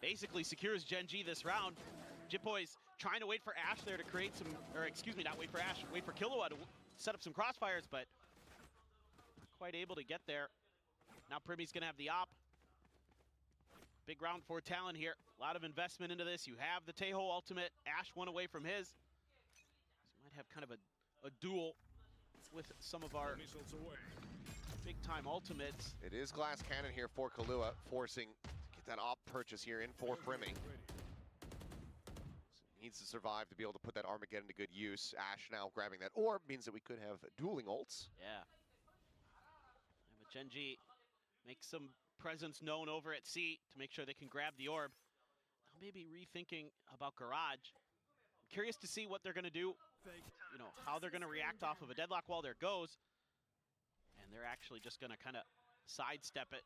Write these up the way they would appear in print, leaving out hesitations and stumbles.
basically secures Gen G this round. Jitboy's trying to wait for Ash there to create some, or excuse me, not wait for Ash, wait for Killua to set up some crossfires, but not quite able to get there. Now Primmy's gonna have the op. Big round for Talon here. A lot of investment into this. You have the Taeho ultimate. Ash one away from his. So you might have kind of a duel with some of our big-time ultimates. It is glass cannon here for Killua, forcing to get that op purchase here in for Primmy. So needs to survive to be able to put that Armageddon to good use. Ash now grabbing that orb means that we could have dueling ults. Yeah. But Gen G makes some presence known over at C to make sure they can grab the orb. Now maybe rethinking about Garage. I'm curious to see what they're going to do, you know, how they're going to react off of a deadlock wall. There goes. And they're actually just going to kind of sidestep it.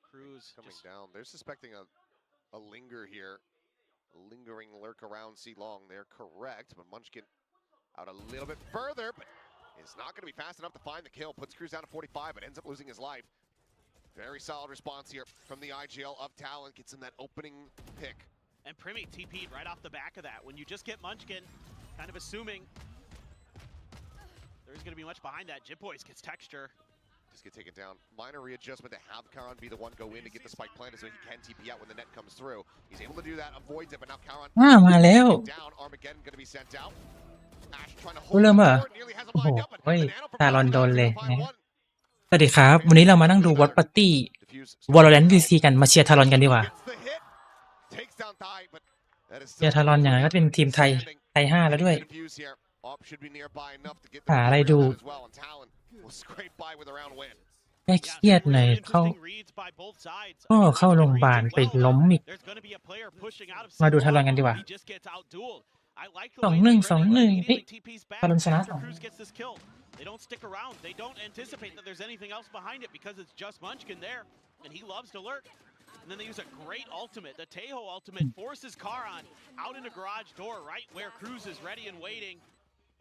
Cruz coming down. They're suspecting a linger here. A lingering lurk around C long. They're correct, but Munchkin out a little bit further, but it's not going to be fast enough to find the kill. Puts Cruz down to 45, but ends up losing his life. Very solid response here from the IGL of Talon. Gets in that opening pick. And Primmy TP'd right off the back of that. When you just get Munchkin, kind of assuming there isn't going to be much behind that. Jitboys gets texture. Just get taken down. Minor readjustment to have Karan be the one go in to get the spike planted so he can TP out when the net comes through. He's able to do that, avoids it, but now Karan มาแล้ว down. Armageddon going to be sent out. Ash trying to รู้ hold เริ่ม the เหรอ fort, nearly has him lined up, but โอ้ย Banana from ตาลอนโดนเลย 5-1. สวัสดีครับ วันนี้เรามานั่งดูวอตปาร์ตี้ Diffuse valorant VCT กันมาเชียร์ทารอนกันดีกว่า gets the hit. Takes down Thai, but that is เชียร์ทารอนอย่างไรก็เป็นทีมไทย ไทย 5 แล้วด้วย Diffuse here. Op should be nearby enough to get หาอะไร the ดู as well, and Talon will scrape by with a round win. แค่เครียดหน่อยเข้า โอ้เข้าโรงพยาบาลไปล้มอีก มาดูทารอนกันดีกว่า 2-1 2-1 เอ๊ะทารอนชนะ They don't stick around. They don't anticipate that there's anything else behind it because it's just Munchkin there, and he loves to lurk. And then they use a great ultimate. The Taeho ultimate forces Karan out into garage door right where Cruz is ready and waiting.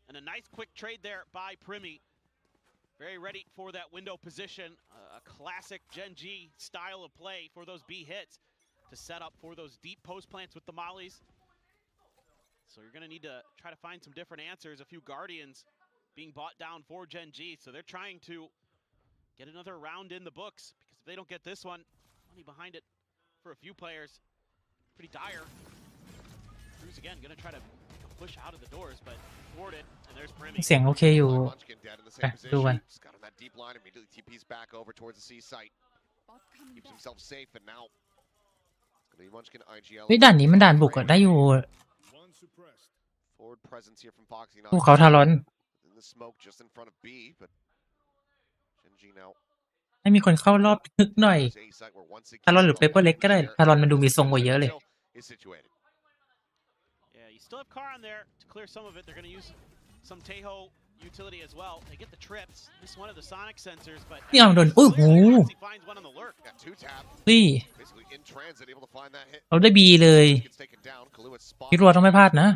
And a nice quick trade there by Primmy. Very ready for that window position. A classic Gen G style of play for those B hits to set up for those deep post plants with the mollies. So you're going to need to try to find some different answers. A few Guardians being bought down for Gen G. So they're trying to get another round in the books because if they don't get this one, money behind it for a few players. Pretty dire. Cruz again going to try to push out of the doors, but thwarted. And there's Primmy. เสียงโอเคอยู่ Munchkin dead in the ไป same ดูกัน position. Just got on that deep line, immediately TP's back over towards the C site. Keeps himself safe, and now it's gonna be Munchkin IGL. เฮ้ยด่านนี้มันด่านบุกอะได้อยู่ Forward presence here from Foxy. พวกเขาทารอน In the smoke just in front of B, but Gen G now ให้มีคนเข้ารอบทึกหน่อย is A site where once again ทารอนหรือเปเปอร์เล็กก็ได้ทารอนมันดูมีทรงกว่าเยอะเลย is situated. Yeah, you still have Karan there to clear some of it. They're going to use some Taeho utility as well. They get the trips. Miss one of the sonic sensors, but นี่เอาโดนโอ้โห he finds one on the lurk. Got two tap, นี่ basically in transit, able to find that hit. เราได้บีเลย Gets taken down. Killua spot พี่รัวต้องไม่พลาดนะ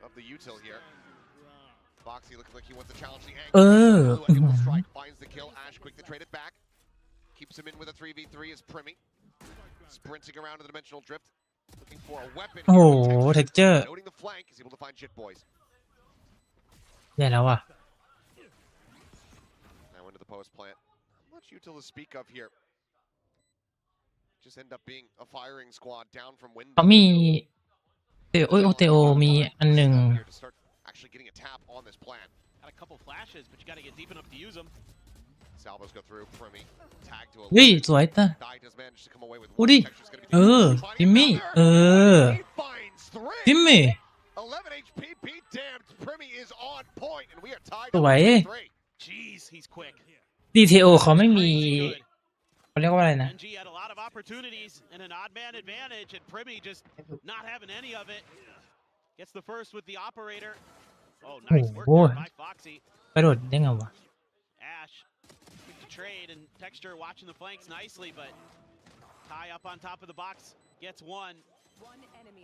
of the util here. Foxy looking like he wants to challenge the เอ angle. อ Able to strike, finds the kill. Ash quick to trade it back. Keeps him in with a 3v3 as Primmy. Sprinting around to the dimensional drift. Looking for a weapon. โอ้โห here. เท็กเจอร์ Noting the flank, is able to find Jitboys. แย่แล้วอ่ะ Now into the post plant. Not much util to speak of here. Just end up being a firing squad down from window. เขามีเตโอเตโอมีอันหนึ่ง Here to start actually getting a tap on this plan. Got a couple flashes, but you got to get deep enough to use them. Salvos go through. Primmy tag to a เฮ้ยสวยตา Dai does manage to come away with ดู one. ดิ Texture's gonna be เออ finding จิมมี่ another. เออ He finds three. จิมมี่ 11 HP, be damned. Primmy is on point, and we are tied ส up วย at 3. Jeez, he's quick. ดีเทโอเขาไม่มี Crazy good. เขาเรียกว่าอะไรนะ NG had a lot of opportunities and an odd man advantage, and Primmy just not having any of it. Gets the first with the operator. Oh, nice work Oh, there by Foxy. กระโดดได้ไงวะ Ash, quick to trade, and Texture watching the flanks nicely, but Ty up on top of the box gets one.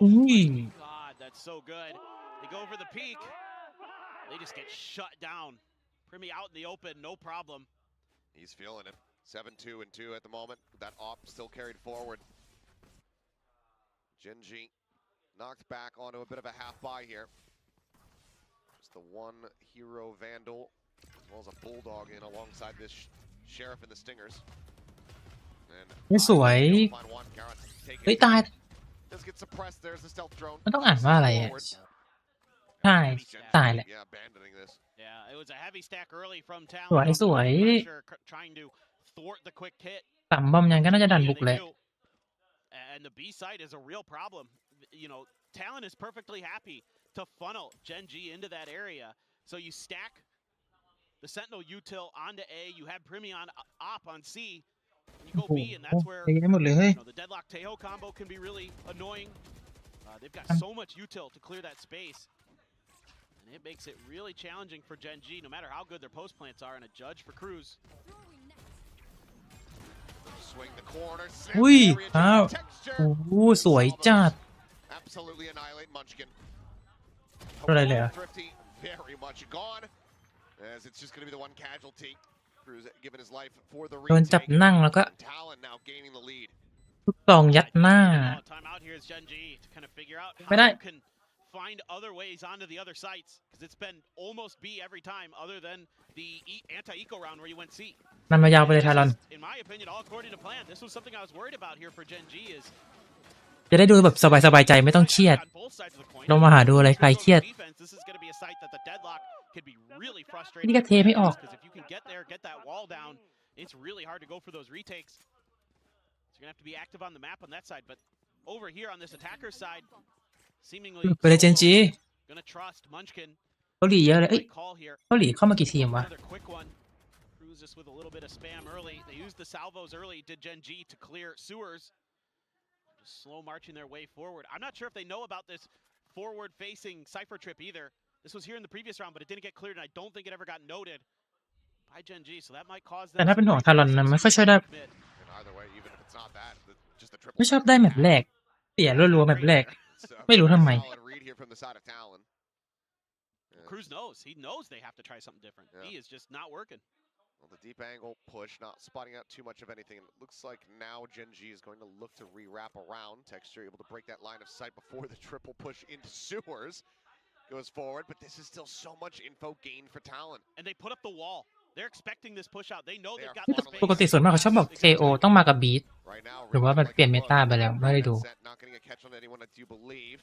อุ้ย God, that's so good. They go over the peak. They just get shut down. Primmy out in the open, no problem. He's feeling it. 7-2 and 2 at the moment. That op still carried forward. Genji knocked back onto a bit of a half buy here. Just the one hero Vandal, as well as a Bulldog in alongside this Sheriff and the Stingers. And ไม่สวย find one, Garrett taking เฮ้ย it. ตาย Does get suppressed. There's the stealth drone. มันต้องอ่านว่าอะไรอ่ะ ใช่ตายแหละ Yeah, abandoning this. Yeah, it was a heavy stack early from Talon. สวยสวย Trying to thwart the quick hit. ต่ำบอมยังก็น่าจะดันบุกแหละ And the B side is a real problem. You know, Talon is perfectly happy to funnel Genji into that area. So you stack the Sentinel util onto A. You have Premion op on C. And you go B, and that's where ได้หมดเลยเฮ้ย you know, the Deadlock Teho combo can be really annoying. They've got so much util to clear that space. And it makes it really challenging for Genji, no matter how good their post plants are, and a judge for Cruz. Swing the corner. อุ้ยอ้าวโอ้โหสวยจัด Absolutely annihilate Munchkin. อะไรเลยอ่ะ Thrifty very much gone, as it's just going to be the one casualty. Cruz giving his life for the โดนจับ retake. นั่งแล้วก็ Talon now gaining the lead. ลูกซองยัดหน้า Time out here is Genji to kind of figure out how ไม่ได้ you can find other ways onto the other sites, because it's been almost B every time, other than the anti-eco round where you went C. มันมายาวไปเลยทารอน In my opinion, all according to plan. This was something I was worried about here for Genji is จะได้ดูแบบสบายๆใจไม่ต้องเครียด on both sides of the coin. ลงมาหาดูอะไรคลายเครียด Defense, this is going to be a site that the Deadlock could be really frustrating. นี่ก็เทไม่ออก Because if you can get there, get that wall down, it's really hard to go for those retakes. So you're going to have to be active on the map on that side. But over here on this attacker's side, seemingly ไปเลยเจนจี going to trust Munchkin. เขาหลีเยอะเลยเอ้ย Great call here. เขาหลีเข้ามากี่ทีมวะ Another quick one. Cruz just with a little bit of spam early. They used the salvos early. Did Genji to clear sewers. Just slow marching their way forward. I'm not sure if they know about this forward-facing Cypher trip either. This was here in the previous round, but it didn't get cleared, and I don't think it ever got noted by Genji. So that might cause them. แต่ถ้าเป็นห่วงทารอนนะไม่ค่อยช่วยได้ And either way, even if it's not that, just the triple. ไม่ชอบได้แมปแรกเสียรัวๆแมปแรก So, ไม่รู้ทำไม solid read here from the side of Talon. Cruz knows. He knows they have to try something different. Yeah. He is just not working. Well, the deep angle push, not spotting out too much of anything. And it looks like now Genji is going to look to re-wrap around. Texture able to break that line of sight before the triple push into sewers. Goes forward, but this is still so much info gained for Talon. And they put up the wall. They're expecting this push out. They know they've got นี่ the ปก space. ติส่วนมากเขาชอบบอก KO ต้องมากับบีท Right now, หรือว่ามันเปลี่ยนเมตาไปแล้วไม่ได้ดู not getting a catch on anyone, I do believe.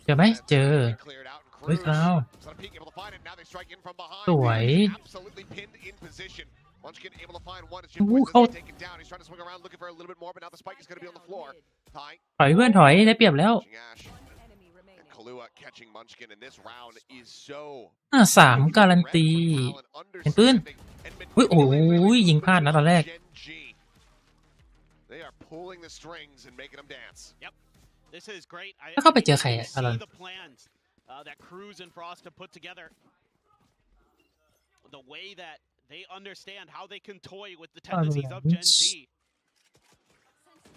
เจอไหมเจอ Cleared out, and เฮ้ย Cruz คราว is on a peak, able to find it. Now they strike in from behind. สวย Absolutely pinned in position. Munchkin able to find one. It's อู้ just เขา taken down. He's trying to swing around, looking for a little bit more, but now the spike is going to be on the floor. Ty ถอยเพื่อนถอยได้เปรียบแล้ว Ash and Kahlua catching Munchkin in this round is so สามการันตี เห็นปืน อุ๊ยโอ้ยยิงพลาดนะตอนแรก They are pulling the strings and making them dance. This is great. I แล้วเข้าไปเจอใครอ่ะ see ทารอน the plans that Cruz and Frost have put together. The way that they understand how they can toy with the tendencies of Gen Z.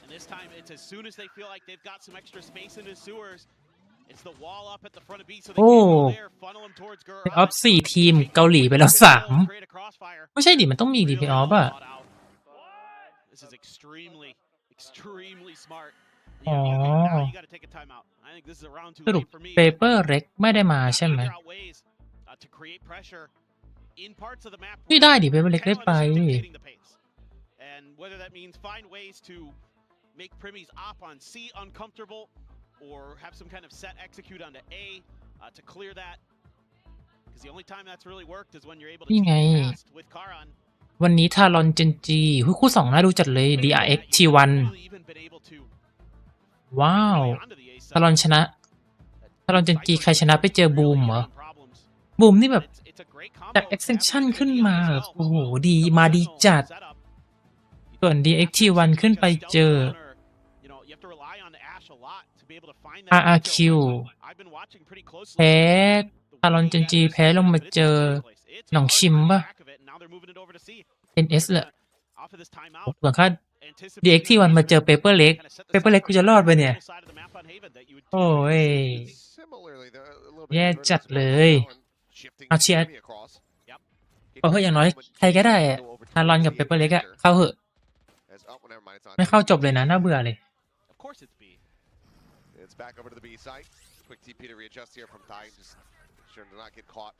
And this time, it's as soon as they feel like they've got some extra space in the sewers, it's the wall up at the front of B, so they can go there, funnel them towards เพย์ออฟสี่ทีมเกาหลีไปแล้วสาม create a crossfire. ไม่ใช่ดิมันต้องมีดิเพย์ออฟอะ This is extremely smart. อ๋อ Now you got to take a timeout. I think this is a round too สรุป late for me. เปเปอร์เร็กไม่ได้มาใช่ไหม Figure out ways, to create pressure in parts of the map ไม่ได้ดิเปเปอร์เร็กได้ไป dictating the pace. And whether that means find ways to make Primmy's op on C uncomfortable, or have some kind of set execute onto A to clear that. Because the only time that's really worked is when you're able to นี่ไง team fast with Karan. วันนี้ทารอนเจนจีคู่สองน่าดูจัดเลย DRX T1 Really even been able to ว้าว play onto the A side. ทารอนชนะทารอนเจนจีใครชนะไปเจอบูมเหรอ บูมนี่แบบ It's a great combo. จาก extension ขึ้นมาแบบโอ้โหดีมาดีจัด ส่วน DRX T1 ขึ้นไปเจอ RRQ แพ้ทารอนเจนจีแพ้ลงมาเจอหนองชิมป่ะ NS แหละส่วนค่า DRX T1 มาเจอเปเปอร์เล็กกูจะรอดไปเนี่ย โอ้ย แย่จัดเลยเอาเชียร์เอาเฮ้ยอย่างน้อยใครก็ได้อะทารอนกับเปเปอร์เล็กอะเข้าเหอะไม่เข้าจบเลยนะน่าเบื่อเลย It's back over to the B site. Quick TP to readjust here from Thai, just sure to not get caught.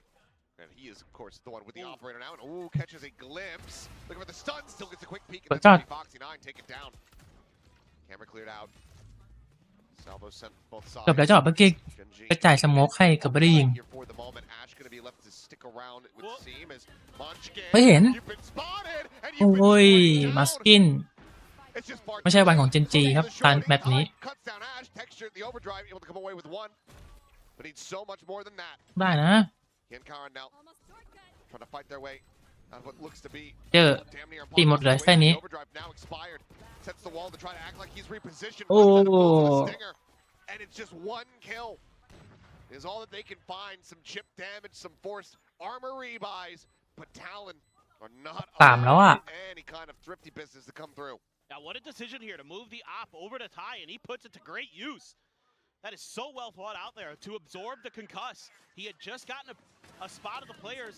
And he is, of course, the one with the operator now. And ooh, catches a glimpse. Looking for the stun, still gets a quick peek. And then Foxy 9 take it down. Camera cleared out. Salvo sent both sides. จบแล้วเมื่อกี้กระจายสโมกให้เกือบไม่ได้ยิงไม่เห็นโอ้ยมาสกินไม่ใช่วันของเจนจีครับการแบบนี้ได้นะเจอตีหมดเลยแค่นี้โอ้ and it's just one kill is all that they can find. Some chip damage, some forced armor rebuys, but Talon are not allowing any kind of thrifty business to come through. Now what a decision here to move the op over to Ty, and he puts it to great use. That is so well thought out there to absorb the concuss. He had just gotten a spot of the players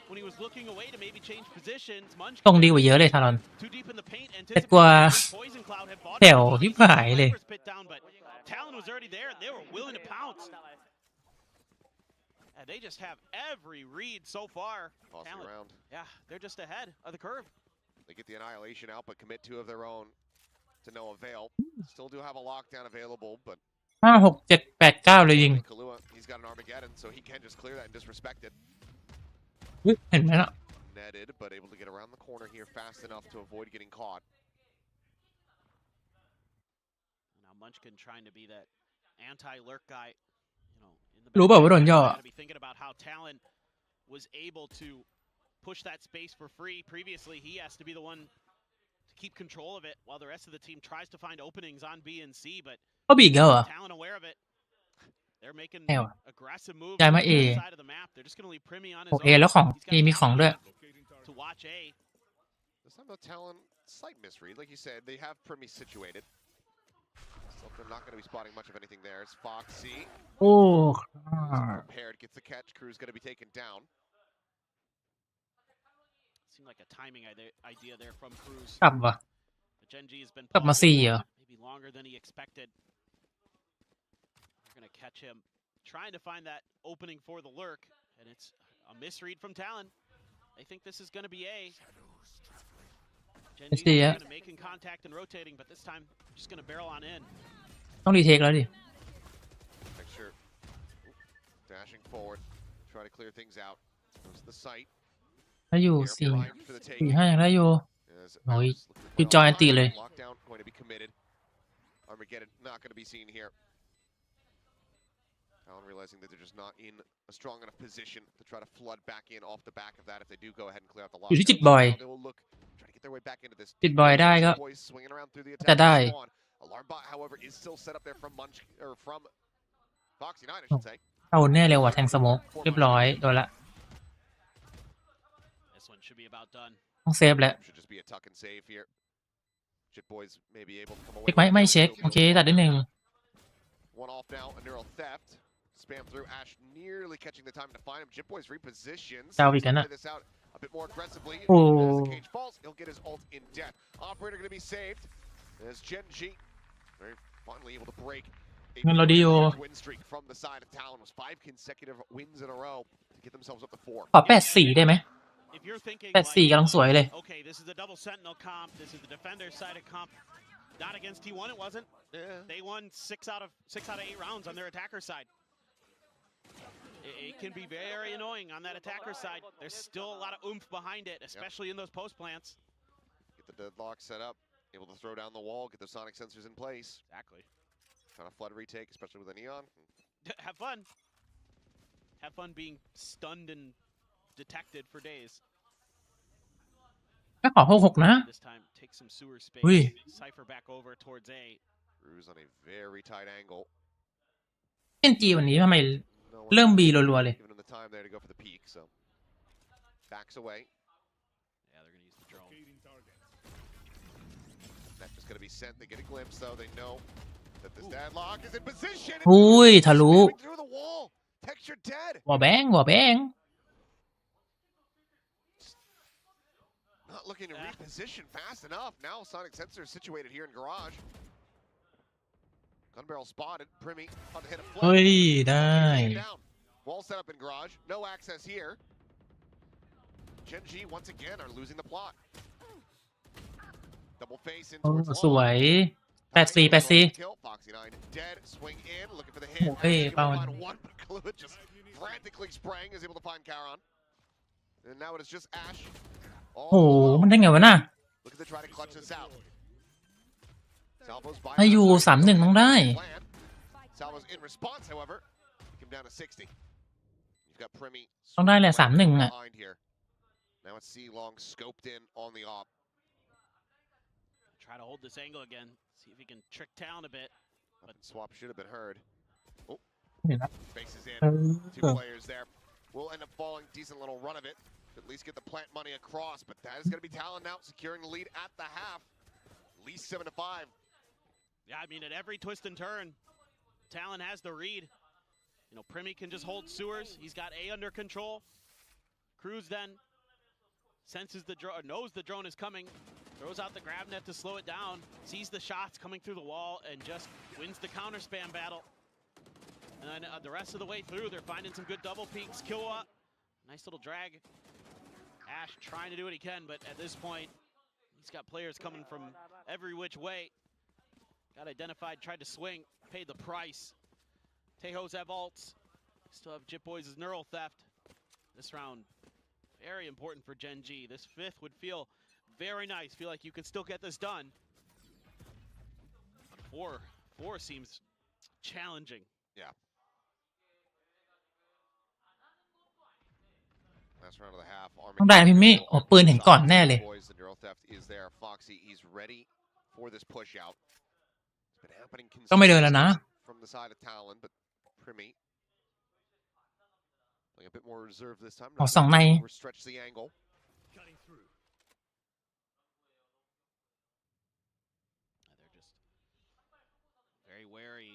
when he was looking away to maybe change positions. ตรงดีกว่าเยอะเลยทารอนแต่กว่าแถวที่หายเลยTalon was already there, and they were willing to pounce. And they just have every read so far. Talon, yeah, they're just ahead of the curve. They get the annihilation out, but commit 2 of their own to no avail. Still do have a lockdown available, but 5 6 7 8 9เลยยิง He's got an Armageddon, so he can just clear that and disrespect it. เห็นไหมล่ะ Netted, but able to get around the corner here fast enough to avoid getting caught. Munchkin trying to be that anti-lurk guy, you know, in the รู้เปล่าว่าโดนย่อ be thinking about how Talon was able to push that space for free. Previously, he has to be the one to keep control of it while the rest of the team tries to find openings on B and C, but ก็บีกแล้วเหรอ Talon aware of it. They're making aggressive moves ย้ายมา A on the side of the map. They're just going to leave Primi on his own. แล้วของ A มีของด้วย To watch A. This time though, Talon slight misread, like you said, they have Primi situated. So they're not going to be spotting much of anything there. It's Foxy. Oh, prepared, gets the catch. Crew's going to be taken down. Seemed like a timing idea there from Cruz. กลับว่ะ Genji has been กลับมา4เหรอ maybe longer than he expected. They're going to catch him trying to find that opening for the lurk, and it's a misread from Talon. They think this is going to be A. Genji's kind of making contact and rotating, but this time just going to barrel on in. ต้องรีเทคแล้วดิ Picture dashing forward, try to clear things out. Goes to the site. ได้อยู่4 5ยังได้อยู่โอ้ยจุดจอยอันตีเลย Lockdown going to be committed. Armageddon not going to be seen here. Talon realizing that they're just not in a strong enough position to try to flood back in off the back of that if they do go ahead and clear out the lockdown. อยู่ที่จิตบอย They will look try to get their way back into this. จิตบอยได้ก็จะได้ Alarm bot, however, is still set up there from from Foxy 9, I should say. เอาแน่เร็วว่ะแทงสโมกเรียบร้อยโดนละต้องเซฟแล้วเช็คไหมไม่เช็คโอเคตัดได้1 One off now, a neural theft. Spam through Ash, nearly catching the time to find him. Jip Boy's repositions. Play this out a bit more aggressively. As the cage falls, he'll get his ult in death. Operator going to be saved. As Genji very finally able to break a win streak from the side of Talon. Was 5 consecutive wins in a row to get themselves up to 4. ขอ84ได้ไหม84กำลังสวยเลย Okay, this is the double sentinel comp. This is the defender side of comp. Not against T1, it wasn't. They won 6 out of 8 rounds on their attacker side. It can be very annoying on that attacker side. There's still a lot of oomph behind it, especially in those post plants. Get the deadlock set up, able to throw down the wall, get the sonic sensors in place. Exactly. Trying to flood retake, especially with a neon. Have fun. Have fun being stunned and detected for days. ก็ขอ66นะ This time, take some sewer space. Cypher back over towards A. Cruz on a very tight angle. เอ็นจีวันนี้ทำไมเริ่มบีรัวๆเลย Giving him the time there to go for the peak, so backs away. Yeah, they're going to use the drone. That's just going to be sent. They get a glimpse, though. They know that this deadlock is in position. อุ้ยทะลุ Through the wall. Texture dead. หัวแบงหัวแบง Not looking to reposition fast enough. Now sonic sensor is situated here in garage. Gun barrel spotted. Primi on the hit of เฮ้ย flip. ได้ Down. Wall set up in garage. No access here. Gen G once again are losing the plot. Double face in โอ้ towards สว long. ย8-4 Kill. Foxy 9 dead. Swing in. Looking for the โอ้ hit. เฮ้ย Actually เปล่า able to find one, but Cluid just frantically spraying is able to find Charon. And now it is just Ash. โอ้โหมันได้ไงวะน่ะ Looking to try to clutch this out. Salvo's by ให้อยู่ 3-1 ต้องได้ Salvo's in response, however, came down to 60. You've got Primi ต้องได้แหละ 3-1 อ่ะ behind here. Now it's C Long scoped in on the op. Try to hold this angle again. See if he can trick Talon a bit. But swap should have been heard. Oh, เห็นแล้ว faces in. เอ Two อ players there. Will end up falling. Decent little run of it. At least get the plant money across. But that is going to be Talon now securing the lead at the half. At least 7-5. Yeah, I mean, at every twist and turn, Talon has the read. You know, Primi can just hold sewers. He's got A under control. Cruz then senses the drone, knows the drone is coming, throws out the grab net to slow it down, sees the shots coming through the wall, and just wins the counter spam battle. And then the rest of the way through, they're finding some good double peeks. Killua, nice little drag. Ash trying to do what he can, but at this point, he's got players coming from every which way. Got identified, tried to swing, paid the price. Tejo's have ults. Still have Jit Boys' neural theft. This round, very important for Gen G. This fifth would feel very nice. Feel like you could still get this done. But four seems challenging. Yeah. Last round of the half. ต้องได้นะพี่มี่โอ้ปืนเห็นก่อนแน่เลย Boys, the neural theft is there. Foxy, he's ready for this push out. It's been happening ก็ไม่เดินแล้วนะ from the side of Talon, but Primi playing a bit more reserved this time. อ๋อสองใน Stretch the angle. They're just very wary.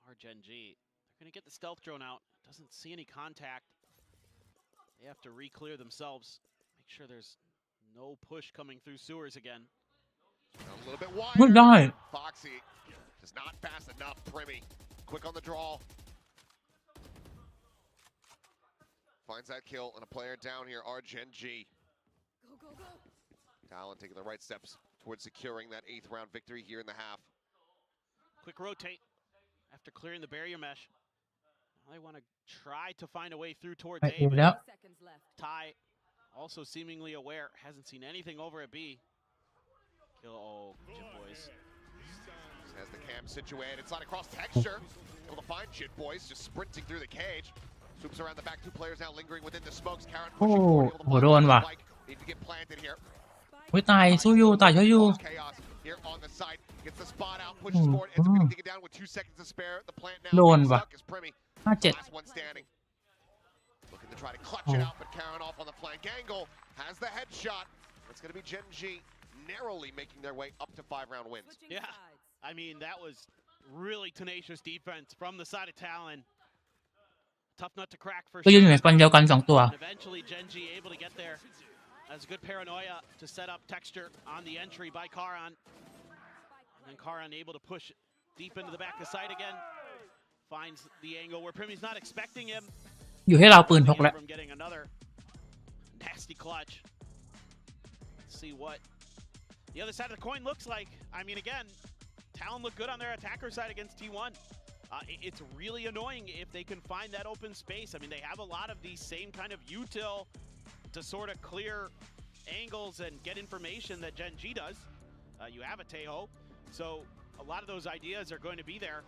Our Gen G. They're going to get the stealth drone out. Doesn't see any contact. They have to re-clear themselves. Make sure there's no push coming through sewers again. A little bit ไม่ wider. ได้ Foxy just not fast enough. Primi quick on the draw. Finds that kill and a player down here. Our Gen G. Talon taking the right steps towards securing that 8th round victory here in the half. Quick rotate after clearing the barrier mesh. Now they want to try to find a way through towards ไป A. อีก but แล้ว Ty, also seemingly aware, hasn't seen anything over at B. Kill, oh, Jit Boys. Has the cam situated. It's not across texture. Able to find Jit Boys just sprinting through the cage. Swoops around the back. 2 players now lingering within the smokes. Karen โอ้ pushing forward. Able to โห block โดน the ว่ะ spike. Need to get planted here. เฮ้ยตายสู้อยู่ตายช่วยอยู่ Chaos here on the side. Gets the spot out. Pushes forward. Ends up getting taken down with 2 seconds to spare. The plant now โดน gets ว่ะ stuck as Primi. 5-7 Last one standing. Looking to try to clutch it out, but Karen off on the flank angle. Has the headshot. It's going to be Gen G narrowly making their way up to 5-round wins. Yeah, I mean, that was really tenacious defense from the side of Talon. Tough nut to crack for ก็ยืน sure. อยู่ในคนเดียวกัน2ตัว And eventually, Gen G able to get there. That's good paranoia to set up texture on the entry by Karan. And then Karan able to push deep into the back of sight again. Finds the angle where Primi's not expecting him. อยู่ให้เราปืนพก Him แล้ว from getting another nasty clutch. Let's see what the other side of the coin looks like. I mean, again, Talon looked good on their attacker side against T1. It's really annoying if they can find that open space. I mean, they have a lot of these same kind of util to sort of clear angles and get information that Gen G does. You have a Tejo, so a lot of those ideas are going to be there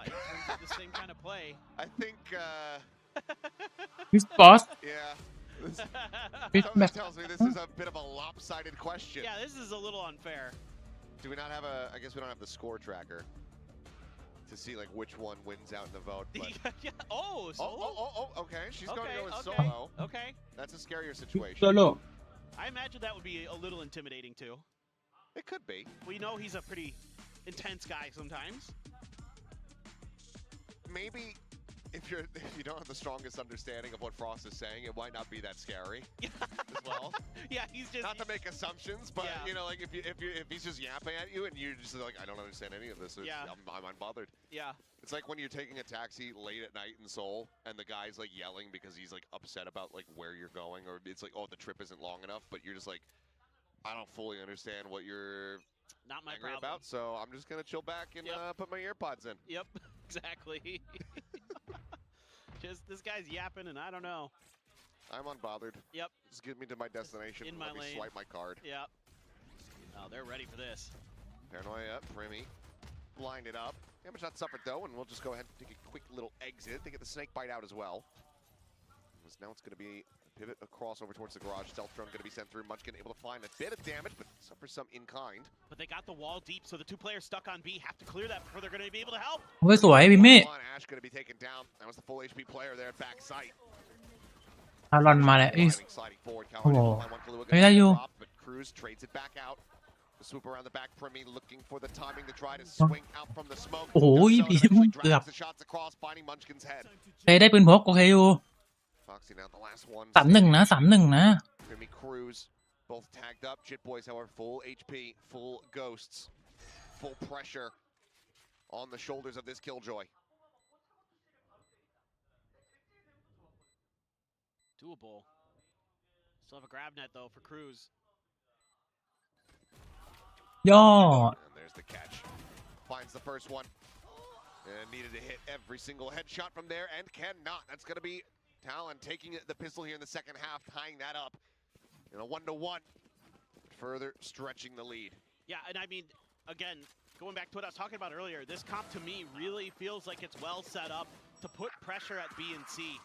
in terms of the same kind of play. I think, วิสบอส yeah. This, วิสแบ something บ tells me this is a bit of a lopsided question. Yeah, this is a little unfair. Do we not have a? I guess we don't have the score tracker to see like which one wins out in the vote. But Yeah. Oh, solo? Okay. She's going to go with okay, solo. okay. That's a scarier situation. โซโล่ I imagine that would be a little intimidating too. It could be. We know he's a pretty intense guy sometimes. Maybe if you don't have the strongest understanding of what Frost is saying, it might not be that scary as well. Yeah, he's just Not to make assumptions, but yeah. you know, like if he's just yapping at you and you're just like, I don't understand any of this. Yeah. I'm unbothered. Yeah. It's like when you're taking a taxi late at night in Seoul and the guy's like yelling because he's like upset about like where you're going, or it's like, oh, the trip isn't long enough, but you're just like, I don't fully understand what you're not my angry problem about, so I'm just gonna chill back and put my earpods in. Yep, exactly. Just this guy's yapping, and I don't know. I'm unbothered. Yep. Just get me to my destination. In my Let me lane. swipe my card. Yep. Oh, they're ready for this. Paranoia, Primy, blinded up. Damage not suffered though, and we'll just go ahead and take a quick little exit. They get the snake bite out as well. Now it's going to be a pivot across over towards the garage. Stealth drone going to be sent through. Munchkin able to find a bit of damage, but suffers some in kind. But they got the wall deep, so the two players stuck on B have to clear that before they're going to be able to help. โอ้ยสวยพี่เม่ Ash going to be taken down. That was the full HP player there at back sight. ทารอนมาแล้ว Sliding forward. โอ้โหไม่ได้อยู่ But Cruz trades it back out. The swoop around the back. Primy looking for the timing to try to swing out from the smoke. โอ้โหพี่เกือบ The shots across, finding Munchkin's head. ได้ปืนพกโอเคอยู่ Foxy now the last one. 3-1 นะ 3-1 นะ Primy Cruz both tagged up. Jit Boys, however, full HP, full ghosts, full pressure on the shoulders of this Killjoy. Doable. Still have a grab net though for Cruz. ย่อ And there's the catch. Finds the first one. And needed to hit every single headshot from there and cannot. That's going to be Talon taking the pistol here in the second half, tying that up in a 1-to-1, further stretching the lead. Yeah, and I mean, again, going back to what I was talking about earlier, this comp to me really feels like it's well set up to put pressure at B and C.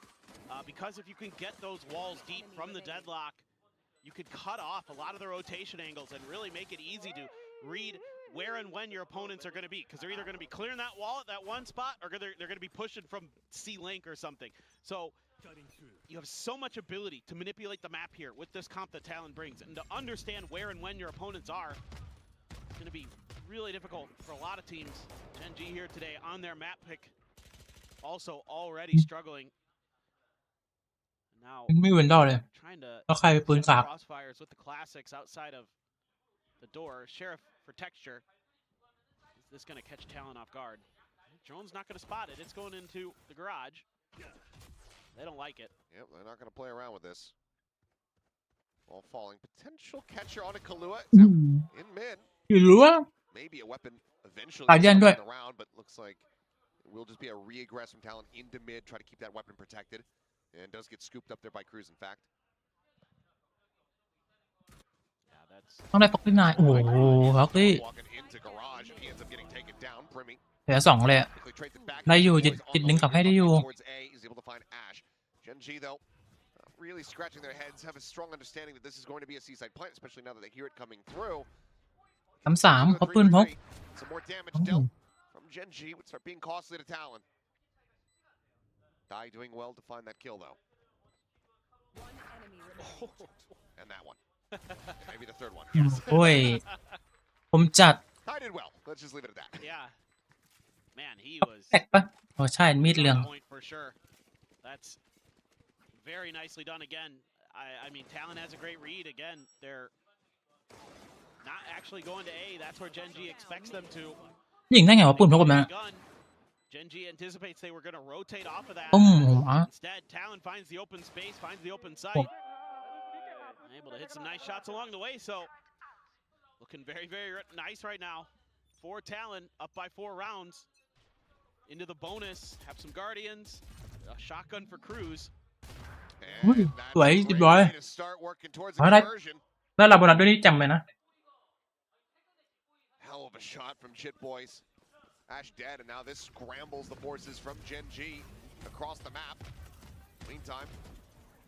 Because if you can get those walls deep from the deadlock, you could cut off a lot of the rotation angles and really make it easy to read where and when your opponents are going to be. Because they're either going to be clearing that wall at that one spot, or they're going to be pushing from C-Link or something. So you have so much ability to manipulate the map here with this comp that Talon brings. And to understand where and when your opponents are, it's going to be really difficult for a lot of teams. Gen G here today on their map pick, also already struggling. Now ไม่เว้นดอกเลย trying to แล้วใครเป็นปืน set กาก crossfires with the classics outside of the door. Sheriff for texture. Is this going to catch Talon off guard? Drone's not going to spot it. It's going into the garage. They don't like it. Yep, they're not going to play around with this. Ball falling. Potential catcher on a Kahlua. In mid. อยู่รู้ว่า Maybe a weapon eventually ปากยันด้วย around, but looks like it will just be a re-aggress from Talon into mid, try to keep that weapon protected. And does get scooped up there by Cruz, in fact. Yeah, that's ต้องได้ฟ็อกซี่นายโอ้โหฟ็อกซี่ Walking into garage, and he ends up getting taken down. Primy เหลือ2เลยอะ quickly trades it back. ได้อยู่ Boys จิต on ดึง the กลับให้ได้อยู่ towards A. He's able to find Ash. Gen G, though, really scratching their heads, have a strong understanding that this is going to be a seaside plant, especially now that they hear it coming through. 3-3เขาปืนพก Some more damage dealt from Gen G would start being costly to Talon. Dai doing well to find that kill, though. And that one. Maybe the third one. โอ้ยผมจัด Dai did well. Let's just leave it at that. yeah. Man, he was แตกปะโอ้ใช่มีดเหลือง on point for sure. That's very nicely done again. I mean, Talon has a great read again. They're not actually going to A. That's where Gen G expects them to. ยิงได้ไงวะปืนพกแบบนั้น Gun. Gen G anticipates they were going to rotate off of that. ปุ้มหัว Instead, Talon finds the open space, finds the open site. Able to hit some nice shots along the way, so looking very, very nice right now. For Talon, up by 4 rounds. Into the bonus, have some Guardians, a shotgun for Cruz. And that's สวย a จิบ great ร้อย way to start working towards a ได้ conversion. แล้วเราโบนัสด้วยนี่จำไปนะ Hell of a shot from Chit Boys. Ash dead, and now this scrambles the forces from Gen G across the map. Meantime,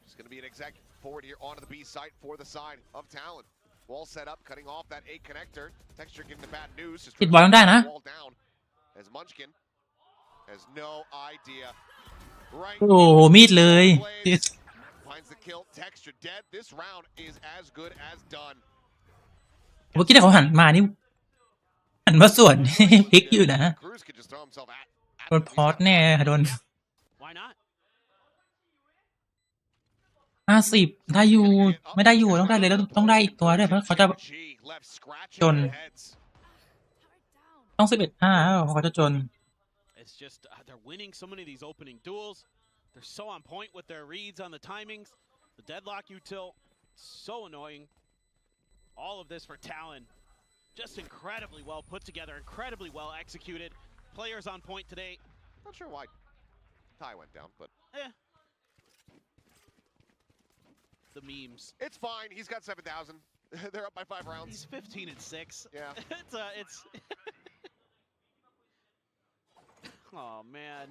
it's going to be an exec forward here onto the B site for the side of Talon. Wall set up, cutting off that A connector. Texture giving the bad news. Just ปิดบอลต้องได้นะ wall down as Munchkin has no idea. Right. โอ้โหมีดเลย Finds the kill. Texture dead. This round is as good as done. เมื่อกี้ที่เขาหันมานี่หันมาส่วน พลิกอยู่นะ Cruz could just throw himself at โดนพอสแน่โดน Why not? 50ได้อยู่ไม่ได้อยู่ต้องได้เลยแล้วต้องได้อีกตัวด้วยเพราะเขาจะจนต้อง11-5เขาจะจน It's just they're winning so many of these opening duels. They're so on point with their reads on the timings. The deadlock util, so annoying. All of this for Talon. Just incredibly well put together, incredibly well executed. Players on point today. Not sure why Ty went down, but the memes. It's fine. He's got 7,000. They're up by 5 rounds. He's 15-6. Yeah. it's. Oh man.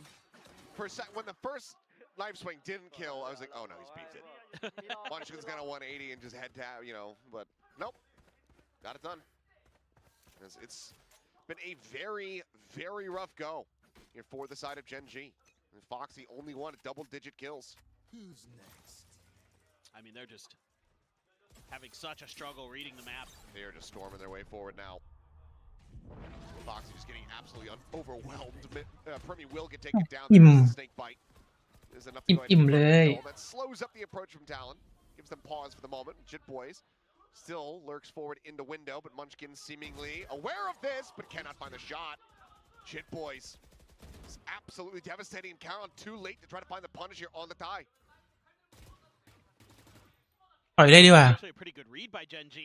For a sec, when the first knife swing didn't kill, I was like, oh no, he's beat it. Munchkin's got a 180 and just head tap, you know, but nope. Got it done. It's been a very, very rough go here for the side of Gen G. And Foxy only one at double-digit kills. Who's next? I mean, they're just having such a struggle reading the map. They are just storming their way forward now. Foxy just getting absolutely overwhelmed. Premi will get taken down. There's a snake bite. There's enough to go ahead and that slows up the approach from Talon. Gives them pause for the moment. Jit Boys still lurks forward into window, but Munchkin seemingly aware of this, but cannot find the shot. Jit Boys is absolutely devastating. Caron too late to try to find the punish here on the tie. ปล่อยเลยดีกว่า Actually a pretty good read by Gen G.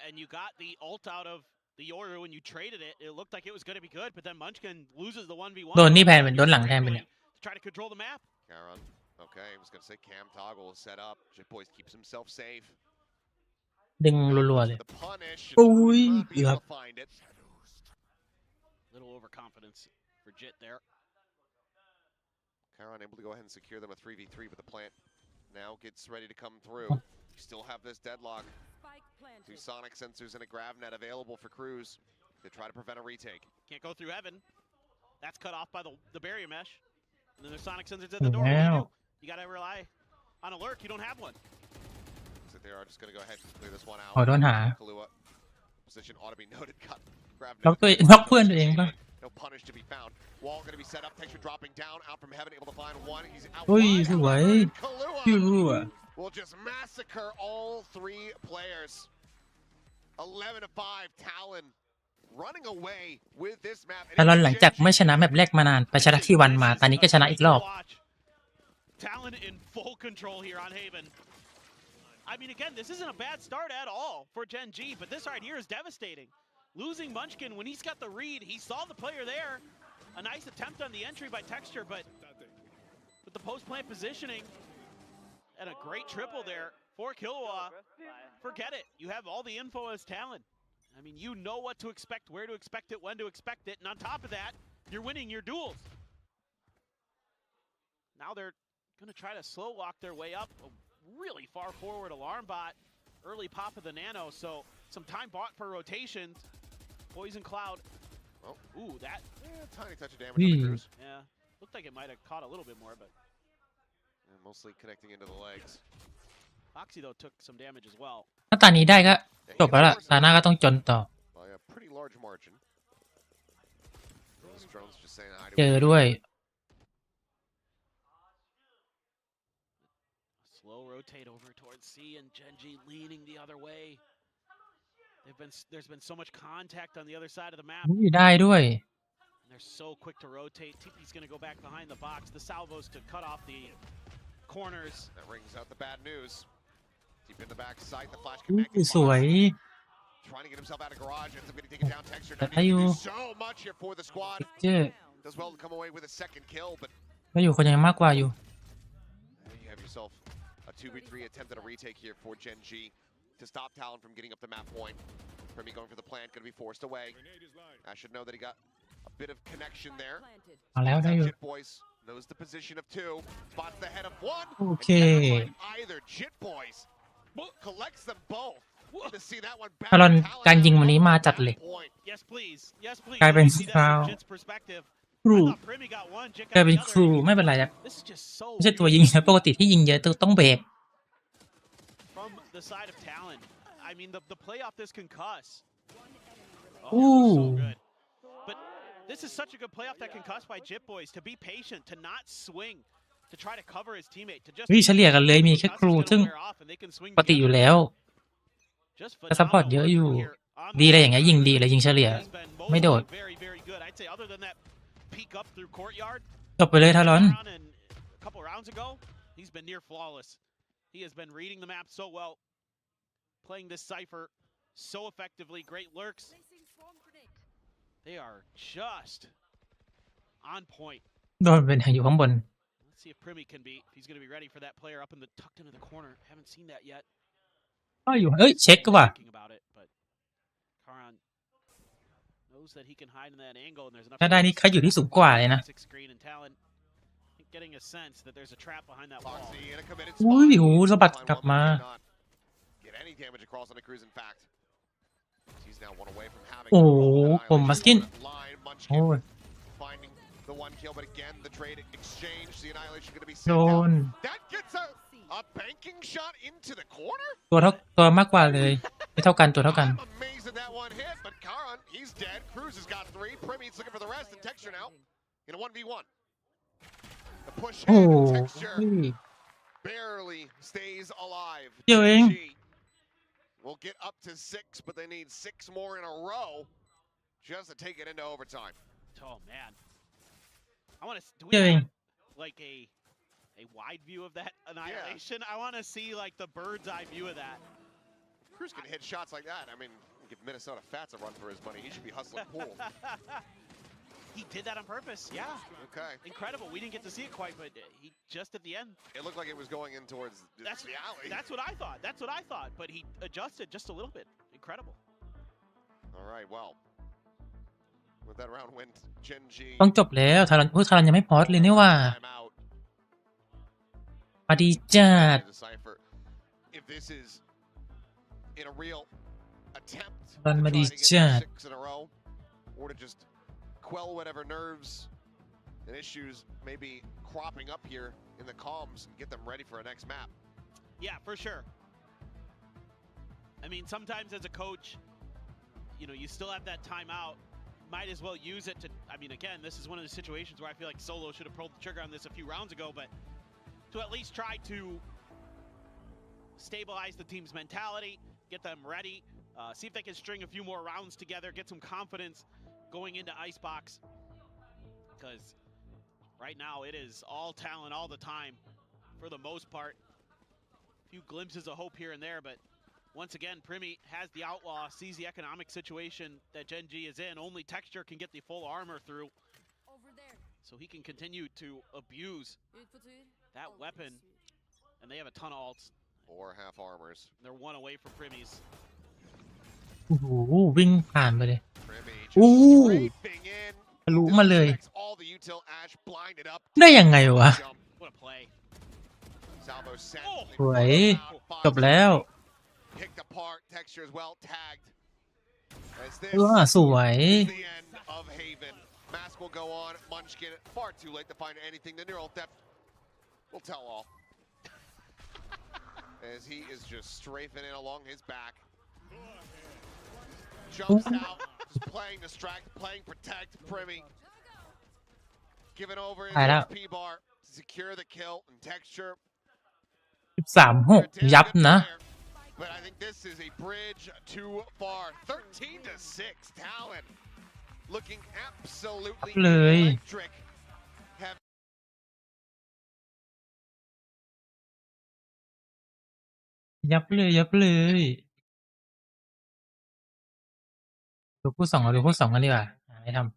And you got the ult out of the Yoru and you traded it. It looked like it was going to be good, but then Munchkin loses the 1v1. โดนนี่แพนเป็นโดนหลังแทนไปเนี่ย Try to control the map. Caron, okay, I was going to say Cam Toggle is set up. Jit Boys keeps himself safe. ดึงรัวๆเลย The punish. อุ้ย Not เกื being อบ able to find it. Little overconfidence for Jit there. Caron able to go ahead and secure them a 3v3, but the plant now gets ready to come through. You still have this deadlock. Two sonic sensors and a grav net available for Cruz to try to prevent a retake. Can't go through heaven. That's cut off by the barrier mesh. And then there's sonic sensors at the door. What do you do? You gotta rely on a lurk. You don't have one. So they are just gonna go ahead and clear this one out. โดนหา Kahlua position ought to be noted. Cut. Grav ล็อก net. ตัวล็อกเพื่อนตัวเองป่ะ No punish to be found. Wall gonna be set up. Texture dropping down out from heaven. Able to find one. He's out. อุ้ย wide. สวย Kahlua พี่รู้อ่ะ will just massacre all 3 players. 11-5. Talon running away with this map. แต่เราหลังจากไม่ชนะแมปแรกมานานไปชนะที่วันมาตอนนี้ก็ชนะอีกรอบ Talon in full control here on Haven. I mean, again, this isn't a bad start at all for Gen G, but this right here is devastating. Losing Munchkin when he's got the read, he saw the player there. A nice attempt on the entry by Texture, but with the post-plant positioning and a great triple there for Killua, forget it. You have all the info as Talon. I mean, you know what to expect, where to expect it, when to expect it, and on top of that, you're winning your duels. Now they're going to try to slow walk their way up. A really far forward alarm bot, early pop of the nano, so some time bought for rotations. Poison Cloud. Oh. Ooh, that. Tiny touch of damage on the Cruz. Yeah. Looked like it might have caught a little bit more, but. And mostly connecting into the legs. Foxy, though, took some damage as well. ถ้าตอนนี้ได้ก็จบแล้วล่ะตาหน้าก็ต้องจนต่อ By a pretty large margin. Those drones just saying hi to เจอด้วย Slow rotate over towards C and Genji leaning the other way. There's been so much contact on the other side of the map. ได้ด้วย And they're so quick to rotate. TP's going to go back behind the box. The salvos to cut off the corners. That rings out the bad news. Deep in the back sight, the flash อุ้ย connected. สวย Trying to get himself out of garage. Ends up getting taken down. Texture That doesn't need to you- do so much here for the squad. เจอ Does well to come away with a second kill, but ก็อยู่คนยังมากกว่าอยู่ you have yourself a 2v3 attempt at a retake here for Gen G to stop Talon from getting up the map point. Premi going for the plant, going to be forced away. I should know that he got a bit of connection there. มาแล้วได้อยู่ Jit Boys knows the position of 2, spots the head of 1. Okay. And never find either. Jit Boys collects them both. To see that one back. ตอนการยิงวันนี้มาจัดเลย Point. Yes, please. Yes, please. กลายเป็น Let me see that from ฟาวล์ Jit's perspective. ครู I thought Premi got one, Jit กลาย got เป็น the ครู other. ไม่เป็นไรครับ This is just so ไม่ใช่ตัว weird ยิงปกติที่ยิงเยอะต้องเบรก from the side of Talon. I mean, the play off this concuss. Ooh. So good. But This is such a good playoff that concussed by Jip Boys to be patient, to not swing, to try to cover his teammate, to just วิเฉลี่ยกันเลยมีแค่ครูซึ่ง wear off and they can swing ปกติอยู่ together. แล้ว Just ก็ซัพพอร์ต phenomenal เยอะ work อยู่ from here on ดี the เลยอย่างเงี้ย side. ยิงดีเลยยิงเฉลี่ย Has been ไม่โดด mostly very, very good. I'd say other than that peek up through courtyard จบไปเลยทารอน and a couple rounds ago, he's been near flawless. He has been reading the map so well, playing this cipher so effectively. Great lurks. They are just on point. โดนเป็นอยู่ข้างบน Let's see if Primi can be. If he's going to be ready for that player up in the tucked into the corner. Haven't seen that yet. ก็อยู่เอ้ยเช็คก็ว่ะ Thinking about it, but Karan knows that he can hide in that angle, and there's enough. ถ้าได้นี่ใครอยู่ที่สูงกว่าเลยนะ Six screen and Talon getting a sense that there's a trap behind that wall. Foxy in a committed อุ้ย spot. โหสะบัดกลับมา Cannot get any damage across on the cruise. In fact, he's now one away from having. โอ้โห a roll. ผมมาสกิน Line, โอ้ย Munchkin finding the one kill, but again the trade exchange, the annihilation going to be โด sent น out. That gets a banking shot into the corner. ตัวมากกว่าเลยไม่เท่ากันตัวเท่ากัน I'm amazed that that one hit, but Karan, he's dead. Cruz has got 3. Primi's looking for the rest, and Texture now in a 1v1. The push โอ้ hit, โห and Texture barely stays alive. เดี๋ยวเอง GG will get up to 6, but they need 6 more in a row just to take it into overtime. Oh man, I want to. Do we เดี๋ยวเอง have like a wide view of that annihilation? I want to see like the bird's eye view of that. Cruz can hit shots like that. I mean, give Minnesota Fats a run for his money. He should be hustling pool. He did that on purpose. Yeah. Okay. Incredible. We didn't get to see it quite, but he just at the end. It looked like it was going in towards the alley. That's what I thought. That's what I thought. But he adjusted just a little bit. Incredible. All right. Well, with that round win, Gen G. ต้องจบแล้วทารอนทารอนยังไม่พอดเลยนี่ว่า Timeout. มาดีจัด Decipher if this is in a real attempt to Run try Madi to get Chat. 6 in a row, or to just quell whatever nerves and issues may be cropping up here in the comms and get them ready for a next map. Yeah, for sure. I mean, sometimes as a coach, you know, you still have that timeout. Might as well use it to, I mean, again, this is one of the situations where I feel like Solo should have pulled the trigger on this a few rounds ago, but to at least try to stabilize the team's mentality, get them ready, see if they can string a few more rounds together, get some confidence going into Icebox. Because right now it is all talent all the time for the most part. A few glimpses of hope here and there, but once again, Primi has the outlaw, sees the economic situation that Gen G is in. Only Texture can get the full armor through. So he can continue to abuse that weapon. And they have a ton of alts. 4 half armors. They're one away from Primi's. โอ้โหวิ่งผ่านไปเลย Primi Ooh. just scraping in. ทะลุมาเลย Disrespects all the util Ash blinded up. ได้ยังไงวะ Jump. What a play. Salvo sent. Oh. They สวย brought out จบแล้ว picked apart. Texture as well tagged. As this สวย is the end of Haven. Mask will go on. Munchkin far too late to find anything. The neural depth will tell all. As he is just strafing in along his back. Jumps out, just playing distract, playing protect. Primi giving over his ตายแล้ว HP bar to secure the kill and Texture. 13-6 ยับนะ But I think this is a bridge too far. 13-6. Talon looking absolutely เลย electric. ยับเลยยับเลยดูคู่สองเราดูคู่สองกันดีกว่าไม่ทำ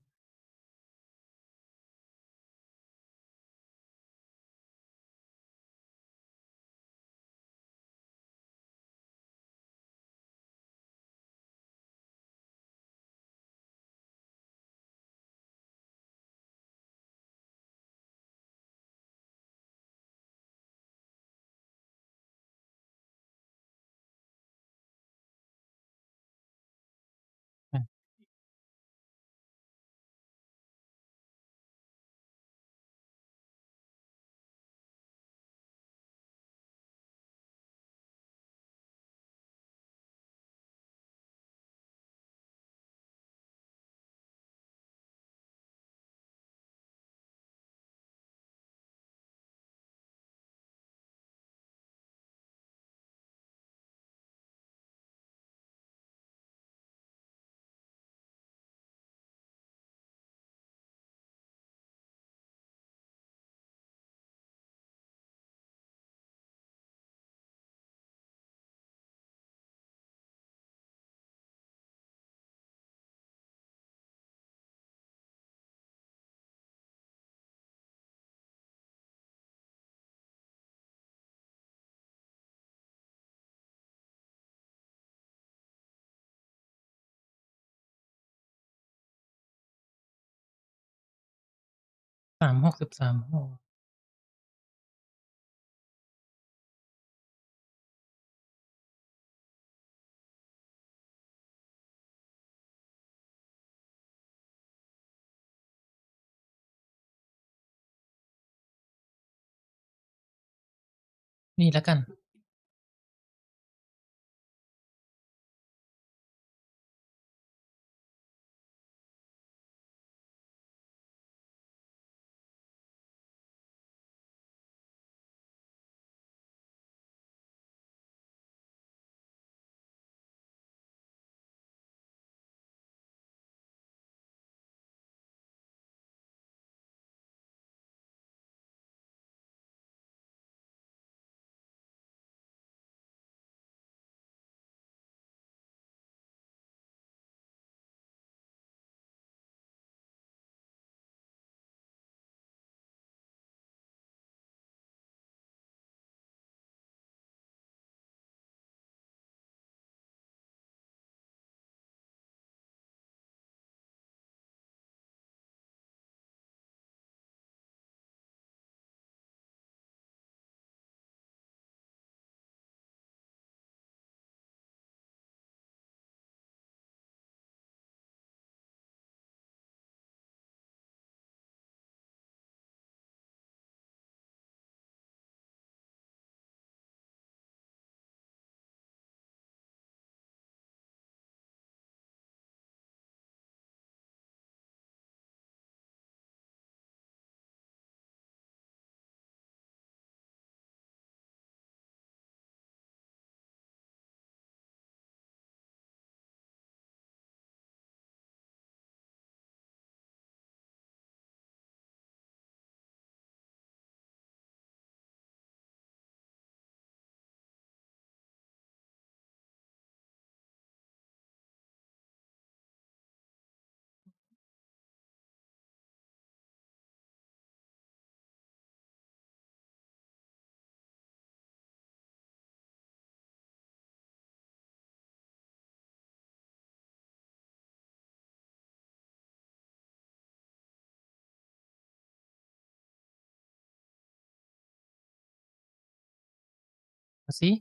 363โอ้นี่แล้วกันมาสิ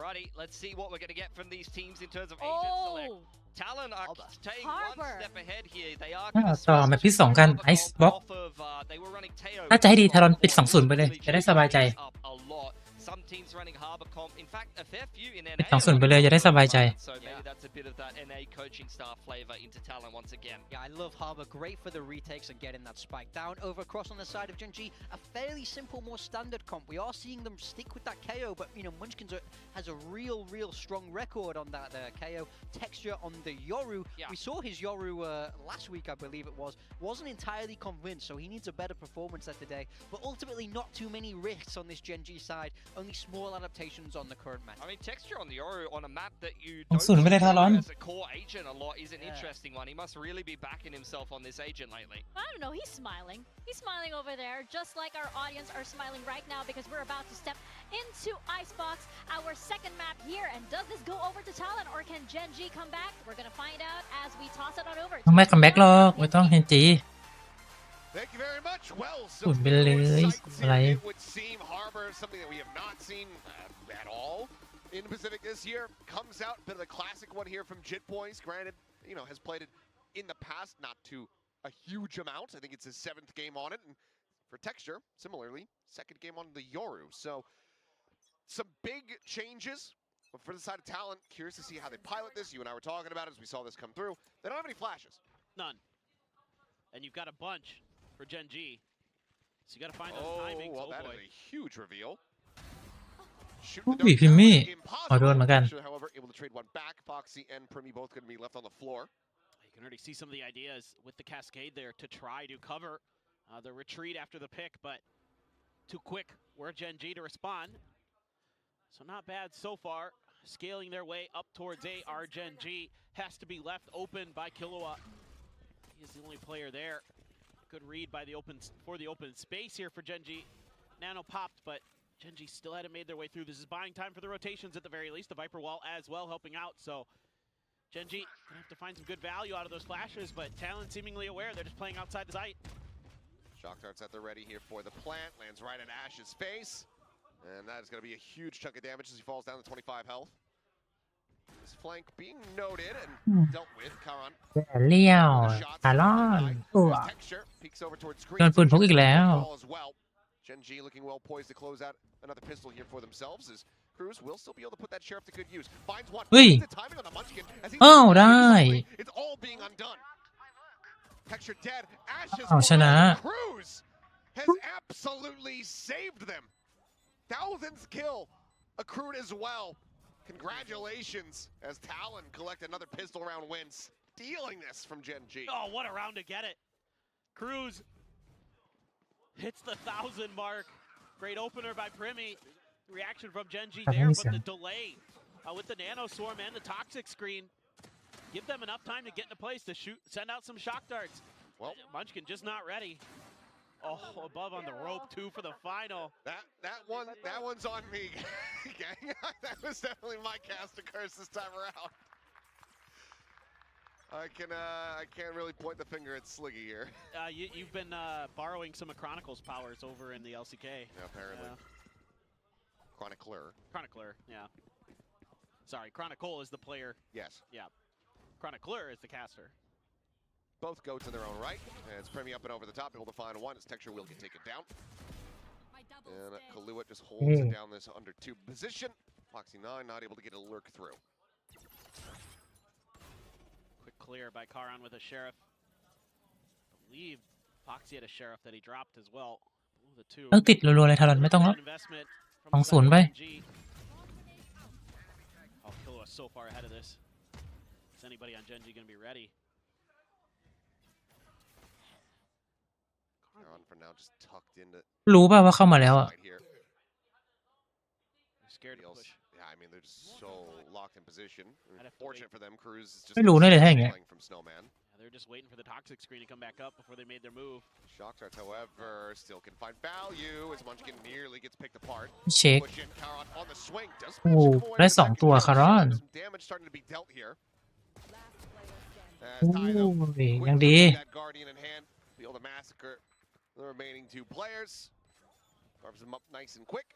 Alrighty, let's see what we're going to get from these teams in terms of agent select. Talon are staying one step ahead here. They are ต่อแมปที่2กันไอซ์บ็อกถ้าจะให้ดีทารอนปิด 2-0 ไปเลยจะได้สบายใจSome teams running Harbor Comp. In fact, a fair few in NA. ปิด 2-0 ไปเลยจะได้สบายใจ So maybe that's a bit of that NA coaching staff flavor into Talon once again. Yeah, I love Harbor. Great for the retakes and getting that spike down. Over across on the side of Gen.G, a fairly simple, more standard comp. We are seeing them stick with that KO, but you know, Munchkins has a real strong record on that KO. Texture on the Yoru. Yeah. We saw his Yoru last week, I believe it was. Wasn't entirely convinced, so he needs a better performance there today. But ultimately, not too many risks on this Gen.G side. Only small adaptations on the current map. I mean, texture on the Yoru on a map that you don't see as a core agent a lot is an interesting one. He must really be backing himself on this agent lately. I don't know, he's smiling. He's smiling over there, just like our audience are smiling right now because we're about to step into Icebox, our second map here. And does this go over to Talon or can Gen.G come back? We're gonna find out as we toss it on over. ไม่คัมแบ็กหรอกไม่ต้องเฮนจี Thank you very much. Well, so อุ่นไปเลยอะไร it would seem Harbor, something that we have not seen at all in Pacific this year, comes out. Bit of a classic one here from Jit Boys. Granted, you know, has played it in the past, not to a huge amount. I think it's his 7th game on it. And for Texture, similarly, 2nd game on the Yoru. So some big changes. But for the side of Talent, curious to see how they pilot this. You and I were talking about it as we saw this come through. They don't have any flashes. None. And you've got a bunch for Gen.G. So you got to find those timings. Well, that is a huge reveal. อุ้ยพิมมี่ขอโดนเหมือนกัน However, able to trade one back. Foxy and Primi both going to be left on the floor. You can already see some of the ideas with the cascade there to try to cover the retreat after the pick, but too quick. We're Gen.G to respond. So not bad so far. Scaling their way up towards A. Our Gen.G has to be left open by Killua. He's the only player there. Good read by the open space here for Gen.G. Nano popped, but Gen.G still hadn't made their way through. This is buying time for the rotations at the very least. The Viper wall as well helping out. So Gen.G gonna have to find some good value out of those flashes, but Talon seemingly aware they're just playing outside the site. Shock darts at the ready here for the plant. Lands right at Ash's face. And that is going to be a huge chunk of damage as he falls down to 25 health. His flank being noted and dealt with. Karan. เลี้ยวตาล่อนตัวโดนปืนพกอีกแล้ว Gen.G looking well poised to close out another pistol here for themselves as Cruz will still be able to put that sheriff to good use. Finds one. เฮ้ย The timing on the Munchkin as he อ้าวได้ It's all being undone. Texture dead. Ashes. เอาชนะ Cruz has absolutely saved them. Thousandth kill accrued as well. Congratulations as Talon collect another pistol round win, stealing this from Gen.G. Oh, what a round to get it. Cruz hits the 1,000 mark. Great opener by Primi. Reaction from Gen.G there, but the delay with the Nano Swarm and the Toxic Screen. Give them enough time to get into place to shoot, send out some shock darts. Well, Munchkin just not ready. Oh, above on the rope too for the final. That one's on me, gang. That was definitely my cast to curse this time around. I can't really point the finger at Sliggy here. You've been borrowing some of Chronicle's powers over in the LCK. Yeah, apparently. Chronicler, yeah. Sorry, Chronicle is the player. Yes. Yeah. Chronicler is the caster. Both goats in their own right. And it's Premi up and over the top, able to find one as Texture will get taken down. And Kahlua just holds it down this under 2 position. Foxy 9 not able to get a lurk through. Quick clear by Karan with a sheriff. I believe Foxy had a sheriff that he dropped as well. The 2. ต้องติดรัวๆเลยทารอนไม่ต้องแล้ว 2-0 ไป Oh, Killua so far ahead of this. Is anybody on Gen.G going to be ready? For now, just tucked into รู้ป่ะว่าเข้ามาแล้วอ่ะ Scared to push. Yeah, I mean they're just so locked in position. Fortunate for them, Cruz is just ไม่รู้เลยแท้อย่างเงี้ย from Snowman. They're just waiting for the toxic screen to come back up before they made their move. Shock darts, however, still can find value as Munchkin nearly gets picked apart. เช็ค Push in, Karan on the swing. Does โอ้ได้2ตัวคารอน some damage starting to be dealt here. โอ้ยยังดี That Guardian in hand, be able to massacre the remaining 2 players. Carves them up nice and quick.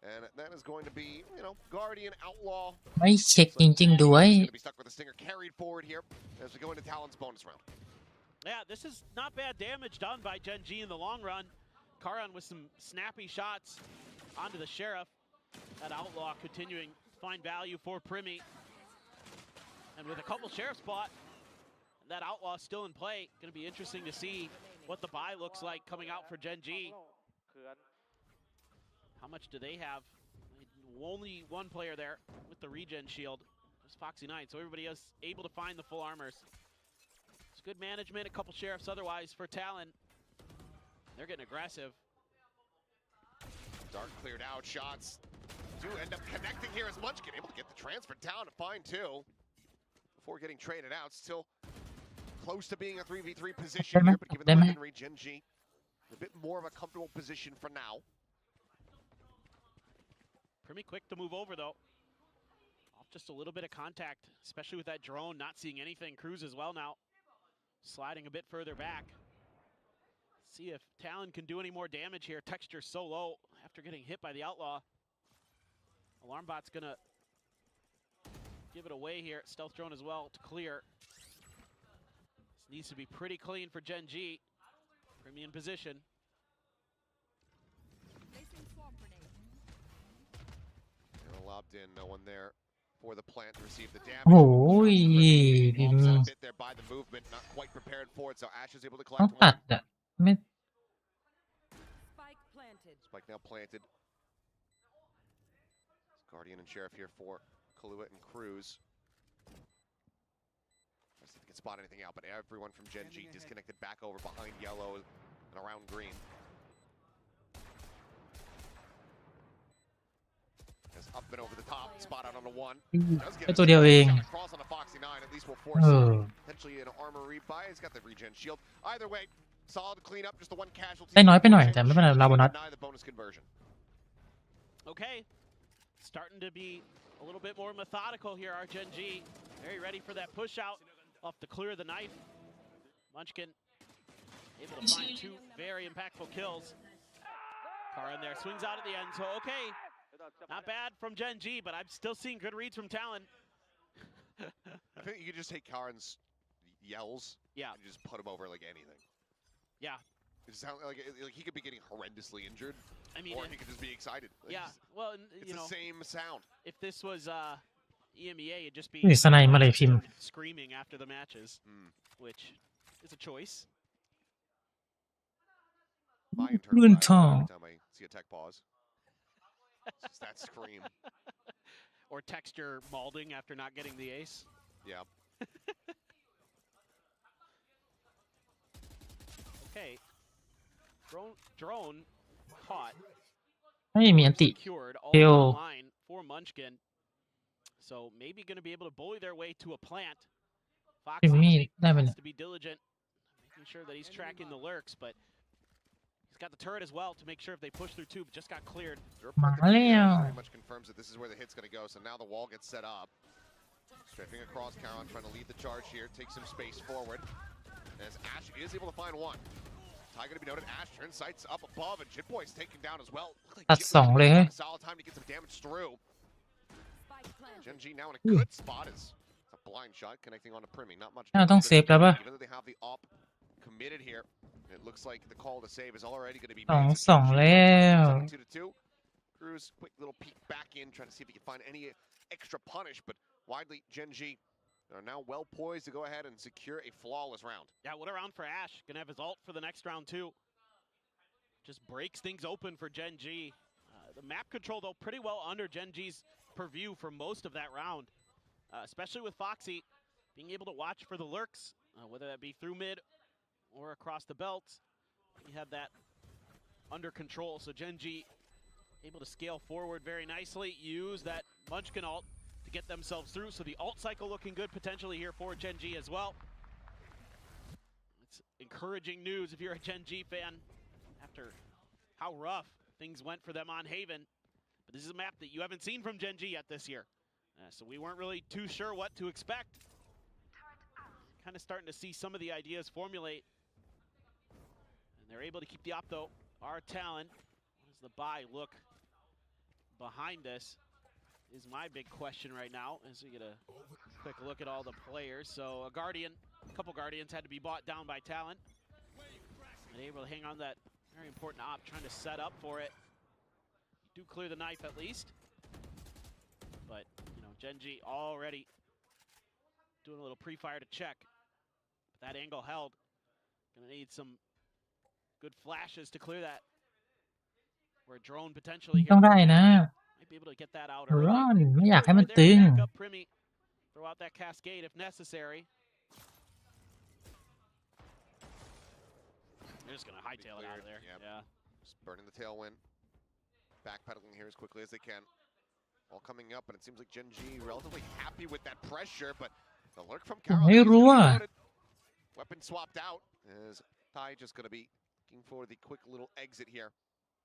And that is going to be, Guardian Outlaw. ไม่เช็คจริงๆด้วย Going to be stuck with the stinger carried forward here as we go into Talon's bonus round. Yeah, this is not bad damage done by Gen G in the long run. Karan with some snappy shots onto the Sheriff. That Outlaw continuing to find value for Primi. And with a couple Sheriff spot, that Outlaw still in play. Going to be interesting to see what the buy looks like coming out for Gen G. How much do they have? Only one player there with the regen shield. It's Foxy 9, so everybody is able to find the full armors. It's good management, a couple Sheriffs otherwise for Talon. They're getting aggressive. Dark cleared out shots. Do end up connecting here as Munchkin able to get the transfer down to find two before getting traded out. Still close to being a 3v3 position here, but given the weaponry, Gen G a bit more of a comfortable position for now. Pretty quick to move over though. Off just a little bit of contact, especially with that drone, not seeing anything. Cruz as well now, sliding a bit further back. See if Talon can do any more damage here. Texture so low after getting hit by the Outlaw. Alarm bot's gonna give it away here. Stealth drone as well to clear. This needs to be pretty clean for Gen G. Premium position. Lobbed in, no one there for the plant to receive the damage. โอ้ย Offset a bit there by the movement, not quite prepared for it, so Ash is able to ต้อง collect ตัด one. อ่ะไม่ Spike now planted. Guardian and Sheriff here for Kahlua and Cruz. I see if they can spot anything out, but everyone from Gen G disconnected back over behind yellow and around green. Up and over the top, spot out on the one. แค่ตัวเดียวเอง Cross on the Foxy 9, at least will force potentially an armor rebuy. He's got the regen shield. Either way, solid cleanup, just the one casualty. ได้น้อยไปหน่อยแต่ไม่เป็นไรเราโบนัส Deny the bonus conversion. Okay, starting to be a little bit more methodical here. Our Gen G very ready for that push out off to clear the knife. Munchkin able to find two very impactful kills. Karan there swings out at the end, so okay. Not bad from Gen G, but I'm still seeing good reads from Talon. I think you could just take Karan's yells. Yeah. And just put him over like anything. Yeah. It sounds like he could be getting horrendously injured. I mean, or he could just be excited. Like, yeah. Well, it's you know, the same sound. If this was EMEA, it'd just be นี่สไนมาเลยพิมพ์ screaming after the matches, which is a choice. My internal Good every talk. time I see a tech pause. It's just that scream. Or texture malding after not getting the ace. Yeah. Okay. Drone caught. ไม่มีอันติ Secured all Kill. online for Munchkin. So maybe going to be able to bully their way to a plant. Fox พิมพ์มีได้ไหมเนี่ย has to be diligent, making sure that he's tracking the lurks, but he's got the turret as well to make sure if they push through tube, just got cleared. มาแล้ว Pretty much confirms that this is where the hit's going to go. So now the wall gets set up. Stripping across, Karan trying to lead the charge here, take some space forward. As Ash is able to find one. Ty going to be noted. Ash turns sights up above, and Jitboy's taken down as well. Looks like ตัด Jit สองเลยเฮ้ย solid time to get some damage through. Gen G now in a good spot as it's a blind shot connecting onto Primi. Not much. น่าต้องเซฟแล้วป่ะ Even though they have the op committed here, it looks like the call to save is already going to be สอง made. สองแล้ว 2-2. Cruz, quick little peek back in, trying to see if he can find any extra punish, but widely, Gen G are now well poised to go ahead and secure a flawless round. Yeah, what a round for Ash. Gonna have his ult for the next round too. Just breaks things open for Gen G. The map control though pretty well under Gen G's purview for most of that round. Especially with Foxy being able to watch for the lurks, whether that be through mid or across the belt. He had that under control, so Gen G able to scale forward very nicely, use that Munchkin ult to get themselves through. So the ult cycle looking good potentially here for Gen G as well. It's encouraging news if you're a Gen G fan after how rough things went for them on Haven. But this is a map that you haven't seen from Gen G yet this year. So we weren't really too sure what to expect. Kind of starting to see some of the ideas formulate. And they're able to keep the op though. Our Talon. What does the buy look? behind this is my big question right now as we get a quick look at all the players. So a couple Guardians had to be bought down by Talon. And able to hang on that very important op, trying to set up for it. Do clear the knife at least. But, you know, Genji already doing a little pre-fire to check. That angle held. Gonna need some good flashes to clear that. Or a drone potentially here. ต้องได้นะ Might be able to get that out ร้อ early. นไม่อยากให้มัน Right ตึ there, ง back up Primi. Throw out that cascade if necessary. They're just gonna hightail it out of there. Yep. Yeah. Just burning the tailwind. Backpedaling here as quickly as they can. All coming up, and it seems like Genji relatively happy with that pressure, but the lurk from Carol. ไม่รู้อ่ะ Weapon swapped out. As Tai just gonna be looking for the quick little exit here.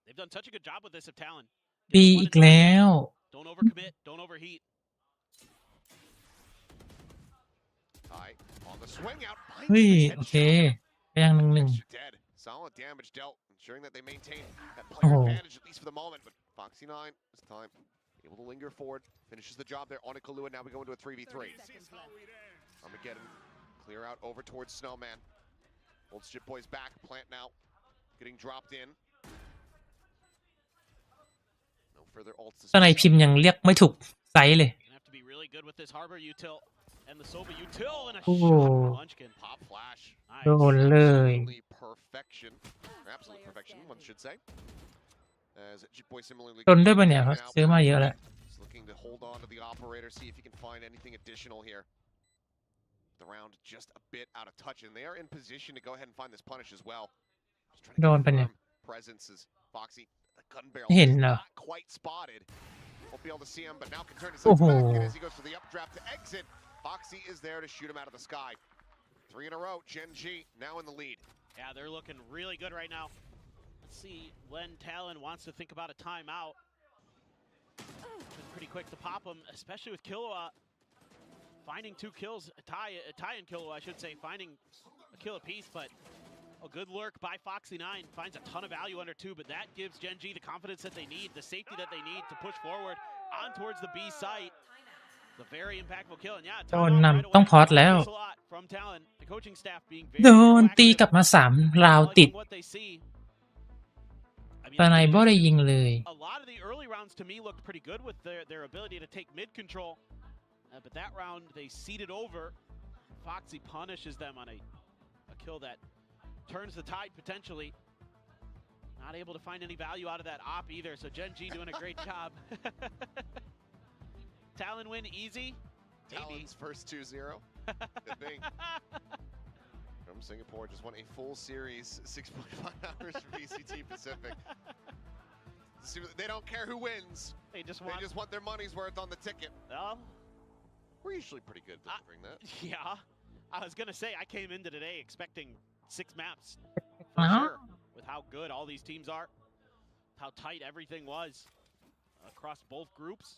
They've done such a good job with this of Talon. ปีอีกแล้ว Don't overcommit. Don't overheat. Tai on the swing out. เฮ้ยโอเคไปยังหนึ่ง Dead. Solid damage dealt, ensuring that they maintain that Oh. player advantage at least for the moment. But Foxy 9 this time able to linger forward, finishes the job there on Ikalua. Now we go into a 3v3. Armageddon clear out over towards Snowman. Holds Jit Boys back. Plant now getting dropped in. No further ults. ตอนไหนพิมพ์ยังเรียกไม่ถูกไซส์เลย Gonna have to be really good with this Harbor util and the Soba util and a Oh. shot. Munchkin. Pop flash. โดน Nice. เลย Absolutely perfection. Or absolute perfection, one should say. As Jit Boy similarly จนด้วยปะเนี่ยเขาซื้อมาเยอะแล้ว He's looking to hold on to the operator, see if he can find anything additional here. The round just a bit out of touch, and they are in position to go ahead and find this punish as well. Just trying to โดนปะเนี่ย confirm presences. Foxy, the gun barrel เห็น is เหรอ not quite spotted. Won't be able to see him, but now can turn his Oh. sights back, and as he goes for the updraft to exit, Foxy is there to shoot him out of the sky. 3 in a row, Gen G now in the lead. Yeah, they're looking really good right now. Let's see when Talon wants to think about a timeout. Been pretty quick to pop him, especially with Killua finding 2 kills. Tai and Killua, I should say, finding a kill apiece, but a good lurk by Foxy 9 finds a ton of value under 2, but that gives Gen G the confidence that they need, the safety that they need to push forward on towards the B site. The very impactful kill, and yeah, โดนนำต้องพอดแล้ว a lot from Talon, the coaching staff being very โดนตีกลับ proactive, มา3ราวติด liking what they see. I mean, ตอนไหนบ่ได้ยิงเลย a lot of the early rounds to me looked pretty good with their ability to take mid control, but that round they ceded over. Foxy punishes them on a kill that turns the tide potentially. Not able to find any value out of that op either, so Gen G doing a great job. Talon win easy? Maybe. Talon's first 2-0. Could be. From Singapore, just won a full series, 6.5 hours for VCT Pacific. They don't care who wins. They just want their money's worth on the ticket. Well, We're usually pretty good delivering that. yeah. I was gonna say I came into today expecting 6 maps for Uh-huh. sure, with how good all these teams are, how tight everything was across both groups.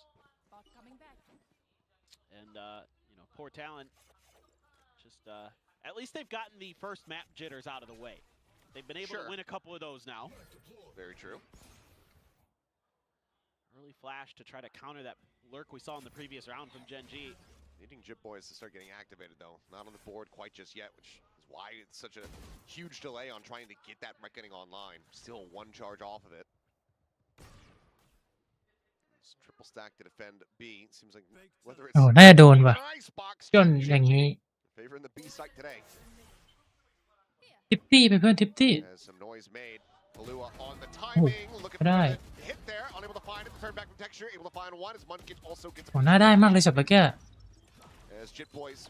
And you know, poor Talon. Just at least they've gotten the first map jitters out of the way. They've been able to win a couple of those now. Very true. Early flash to try to counter that lurk we saw in the previous round from Gen G. Needing Jit Boys to start getting activated though. Not on the board quite just yet, which is why it's such a huge delay on trying to get that reckoning online. Still 1 charge off of it. It's triple stack to defend B. It seems like whether it's โอ้น่าจะโดนว่ะ nice box จนอย่างนี้ favoring the B site today. ทิปปี้ไปเพื่อนทิปปี้ As some noise made. Palua on the timing, looking for Right. the hit there, unable to find it. The turn back from texture, able to find 1 as Munchkin also gets โอ้น่าได้มากเลยช็อตเมื่อกี้ as Jit Boys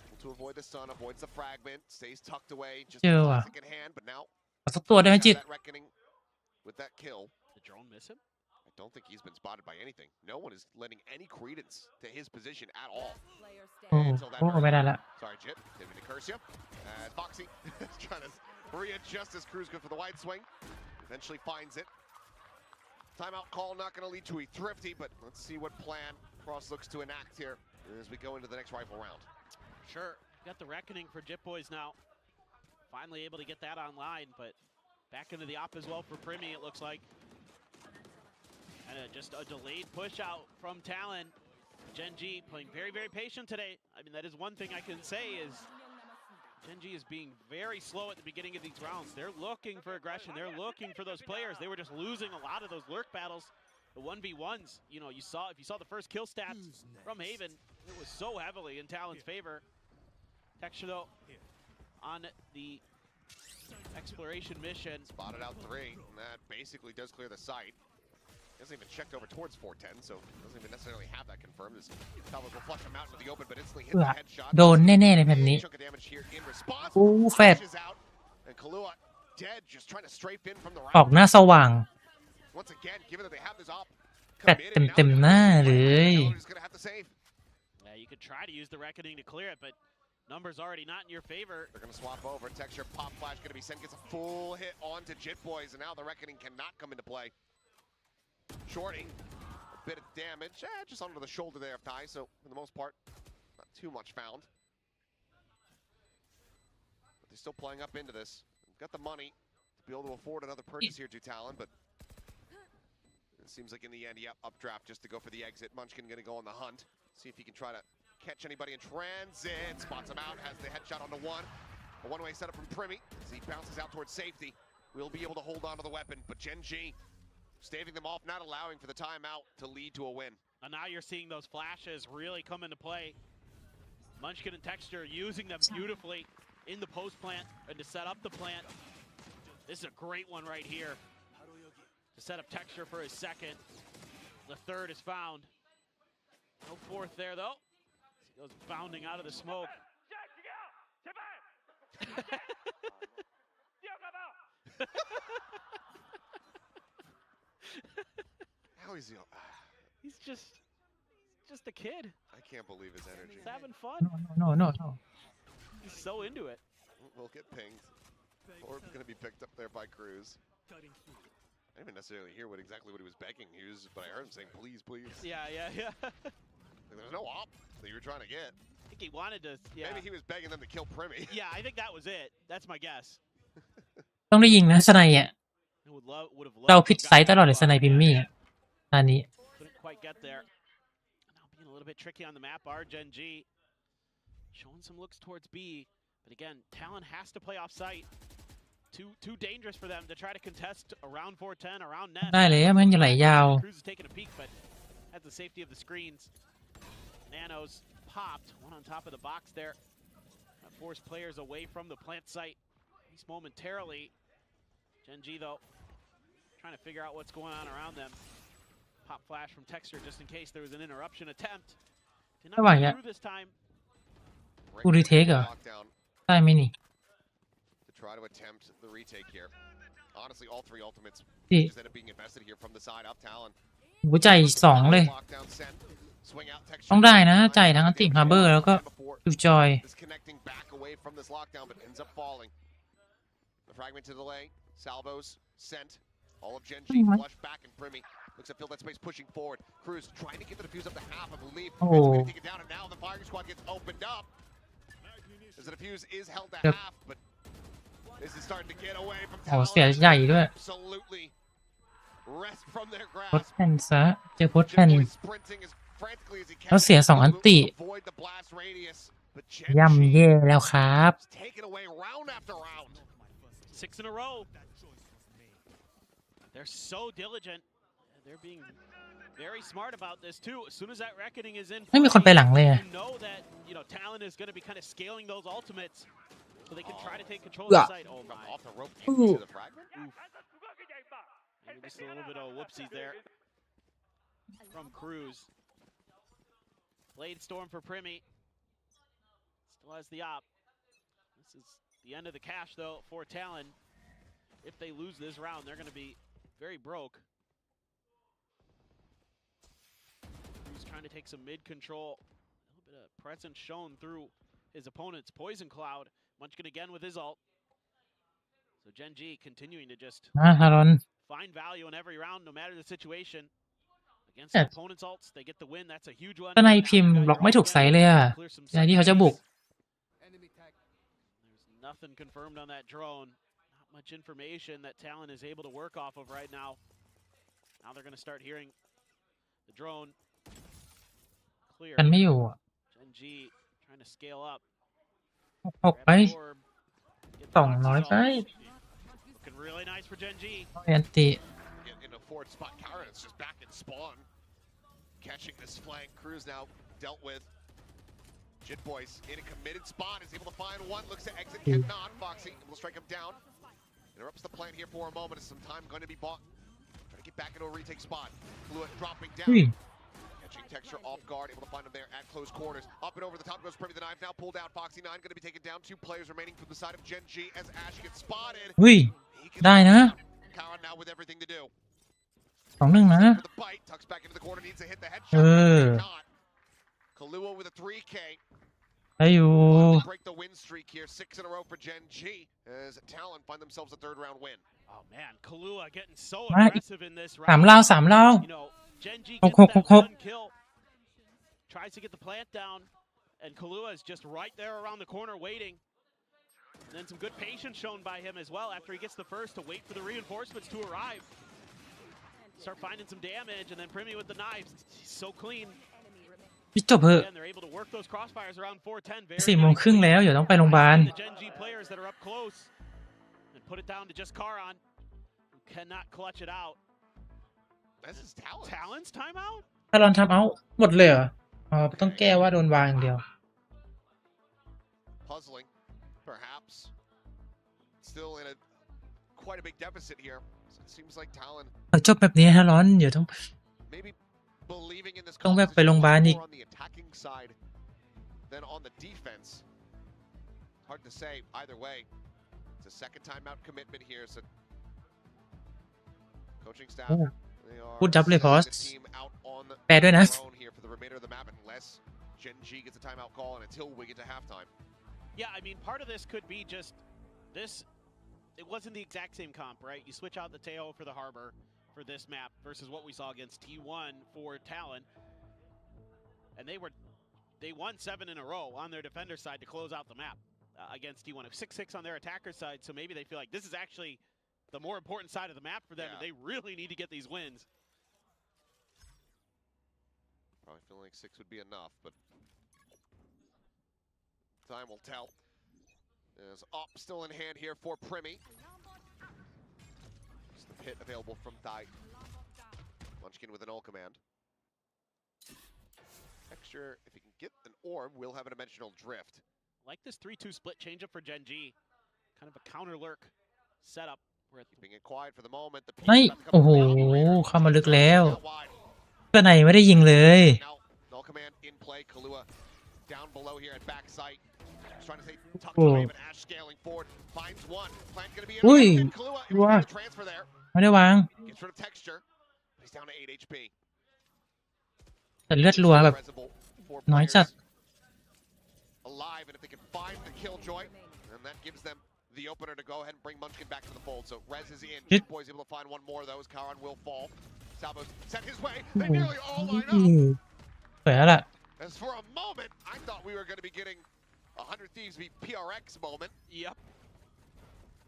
able to avoid the stun, avoids the fragment, stays tucked away, just Chill, classic in hand, but now ขอสักตัวได้ไหมจิต that reckoning with that kill. Did drone miss him? I don't think he's been spotted by anything. No one is lending any credence to his position at all. โอ้โอ้ไม่ได้ละ Sorry, Jit, didn't mean to curse you. Foxy is trying to readjust his cruise good for the wide swing. Eventually finds it. Timeout call not going to lead to a thrifty, but let's see what plan Cross looks to enact here as we go into the next rifle round. Sure, got the reckoning for Jit Boys now. Finally able to get that online, but back into the op as well for Primi, it looks like. And just a delayed push out from Talon. Gen G playing very, very patient today. I mean, that is one thing I can say is Gen G is being very slow at the beginning of these rounds. They're looking for aggression. They're looking for those players. They were just losing a lot of those lurk battles. The 1v1s, you know, if you saw the first kill stats from Haven, it was so heavily in Talon's favor. Texture though, on the exploration mission. Spotted out 3, and that basically does clear the site. Hasn't even checked over towards 410, so doesn't even necessarily have that confirmed. This Talon will flush him out into the open, but instantly hits the headshot. โดนแน่ๆในแบบนี้ Chunk of damage here in response. โอ้แฟด Flashes out, and Kahlua dead, just trying to strafe in from the ออกหน้าสว่าง Once again, given that they have this op แฟดเต็มๆหน้าเลย just gonna have to save. Yeah, you could try to use the Reckoning to clear it, but numbers already not in your favor. They're gonna swap over. Texture pop flash gonna be sent, gets a full hit onto Jit Boys, and now the Reckoning cannot come into play. Shorting a bit of damage, just under the shoulder there of Tai, so for the most part, not too much found. But they're still playing up into this. They've got the money to be able to afford another purchase here to Talon, but it seems like in the end, yeah, updraft just to go for the exit. Munchkin gonna go on the hunt, see if he can try to catch anybody in transit. Spots him out, has the headshot onto one. A one-way setup from Primi as he bounces out towards safety. We'll be able to hold on to the weapon, but Gen G staving them off, not allowing for the timeout to lead to a win. And now you're seeing those flashes really come into play. Munchkin and Texture using them beautifully in the post plant and to set up the plant. This is a great one right here to set up Texture for his second. The third is found. No fourth there though. He goes bounding out of the smoke. How is he? He's just a kid. I can't believe his energy. He's having fun. no He's so into it. We'll get pinged. Orb's gonna be picked up there by Cruz. I didn't even necessarily hear exactly what he was begging. But I heard him saying, "Please, please." Yeah. There's no op that you were trying to get. I think he wanted to. Yeah. Maybe he was begging them to kill Primi. Yeah, I think that was it. That's my guess. ต้องได้ยิงนะสไนอ่ะ Would have เราผิดไซส์ตลอดเลยสไนพิมมี่อ่ะอันนี้ couldn't quite get there. Now being a little bit tricky on the map are Gen G. Showing some looks towards B. But again, Talon has to play off site. Too dangerous for them to try to contest around 410, around net. ได้เลยมันจะไหลยาว Cruz is taking a peek, but has the safety of the screens. Nanos popped, one on top of the box there. Forced players away from the plant site, at least momentarily. Gen G though, trying to figure out what's going on around them. Pop flash from Texture just in case there was an interruption attempt. Did not get through this time. กูรีเทคเหรอ ได้ไหมนี่ To try to attempt the retake here. Honestly, all 3 ultimates พี่ just end up being invested here from the side of Talon. กูใจ2เลย Lockdown sent. Swing out Texture. ต้องได้นะใจทั้งอันติฮาร์เบอร์แล้วก็คิวจอย Disconnecting back away from this lockdown, but ends up falling. The fragment to delay. Salvos sent. All of Gen G flushed back, and Primi looks at fill that space, pushing forward. Cruz trying to get the defuse up to half, I believe. Oh. He's going to take it down, and now the firing squad gets opened up. As the defuse is held to half, but this is starting to get away from โอ้ Talon. เสียใหญ่ด้วย Absolutely rest from their โพส grasp. แผ่นซะเจอโพสแผ่น Jit Boy sprinting as frantically as he can. แล้วเสีย2อันติ Avoid the blast radius, but Gen ย่ำ G เย่แล้วครับ is taken away round after round. 6 in a row. They're so diligent. They're being very smart about this too. As soon as that reckoning is in, ไม่มีคนไปหลังเลย you know that Talon is going to be kind of scaling those ultimates, so they can try to take control of the site. Oh my! Off the rope into the fragment. Maybe just a little bit of whoopsies there from Cruz. Blade storm for Primi. Still has the op. This is the end of the cash though for Talon. If they lose this round, they're going to be very broke. Cruz trying to take some mid control. A little bit of presence shown through his opponent's poison cloud. Munchkin again with his ult. So Gen G continuing to just ฮารอน find value in every round, no matter the situation. Against Yes. opponent's ults, they get the win. That's a huge one. สไนพิมพ์บล็อกไม่ถูกไซส์เลยอ่ะ Clear some อย่างที่เขาจะบุก There's nothing confirmed on that drone. Not much information that Talon is able to work off of right now. Now they're going to start hearing the drone clear. กันไม่อยู่อ่ะ Gen G trying to scale up. หกไป Grab the orb, get the 200 ไป looking really nice for Gen G. แอนติ In a forward spot, Karen is just back in spawn. Catching this flank. Cruz now dealt with. Jit Boys in a committed spot is able to find one. Looks to exit, cannot. Foxy will strike him down. Interrupts the plan here for a moment. Is some time going to be bought. Trying to get back into a retake spot. Fluid dropping down. Catching Texture off guard. Able to find him there at close quarters. Up and over the top goes Privy. The knife now pulled out. Foxy 9 going to be taken down. 2 players remaining from the side of Gen G as Ash gets spotted. อุ้ย ได้นะ Karen now with everything to do. 2-1 นะ For the bite, tucks back into the corner, needs to hit the เอ headshot. อ Not. Kahlua with a 3K. ได้อยู่ Break the win streak here, 6 in a row for Gen G as Talon find themselves a 3rd round win. Oh man, Kahlua getting so ไม่ aggressive in this สาม round. ราวสามราว You know, Gen G ห gets กหก that หก one kill, tries to get the plant down, and Kahlua is just right there around the corner waiting. And then some good patience shown by him as well after he gets the first to wait for the reinforcements to arrive. Start finding some damage, and then Primi with the knives. He's so clean. พี่จบเถอะ Again, they're able to work those crossfires around 410 very 4:30 แล้วเดี๋ยวต้องไปโรงพยาบาล The Gen G players that are up close and put it down to just Karan, who cannot clutch it out. This is Talon. Talon's timeout? ถ้าลอนทำเอาหมดเลยเหรออ๋อต้องแก้ว่าโดนวางอย่างเดียว Puzzling, perhaps. Still in a quite a big deficit here. So it seems like Talon จบแบบนี้ถ้าร้อนเดี๋ยวต้อง maybe believing in this ต้องแบบไปโรงพยาบาลอีก more on the attacking side than on the defense. Hard to say either way. It's a second timeout commitment here. So coaching staff, they are พูดดับเลยพอส sending the team out on แปลด้วยนะ their own here for the remainder of the map unless Gen G gets a timeout call and until we get to halftime. Yeah, I mean, part of this could be just this. It wasn't the exact same comp, right? You switch out the Teo for the Harbor for this map versus what we saw against T1 for Talon. And they won 7 in a row on their defender side to close out the map against T1. 6-6 on their attacker side, so maybe they feel like this is actually the more important side of the map for them, and they really need to get these wins. Probably feeling like 6 would be enough, but time will tell. There's up still in hand here for Primi. Just the pit available from Dai. Munchkin with an ult command. Texture, if he can get an orb, will have a dimensional drift. Like this 3-2 split change-up for Gen G. Kind of a counter lurk setup. Keeping it quiet for the moment. The ไม่โอ้โหเข้ามาลึกแล้วเพื่อนไหนไม่ได้ยิงเลย Now, null command in play. Kahlua down below here at backside. Trying to say tuck away, but Ash scaling forward. Finds one. Plant gonna be in. Kahlua able to transfer there. ไม่ได้วาง Gets rid of texture. He's down to 8 HP. แต่เลือดรัวแบบน้อยจัด Alive, and if they can find the killjoy, then that gives them the opener to go ahead and bring Munchkin back to the fold. So Rez is in. Jit Boy's able to find one more of those. Karan will fall. Salvo's sent his way. They nearly all line up. สวยแล้วล่ะ As for a moment, I thought we were going to be getting 100 Thieves v PRX moment. Yep.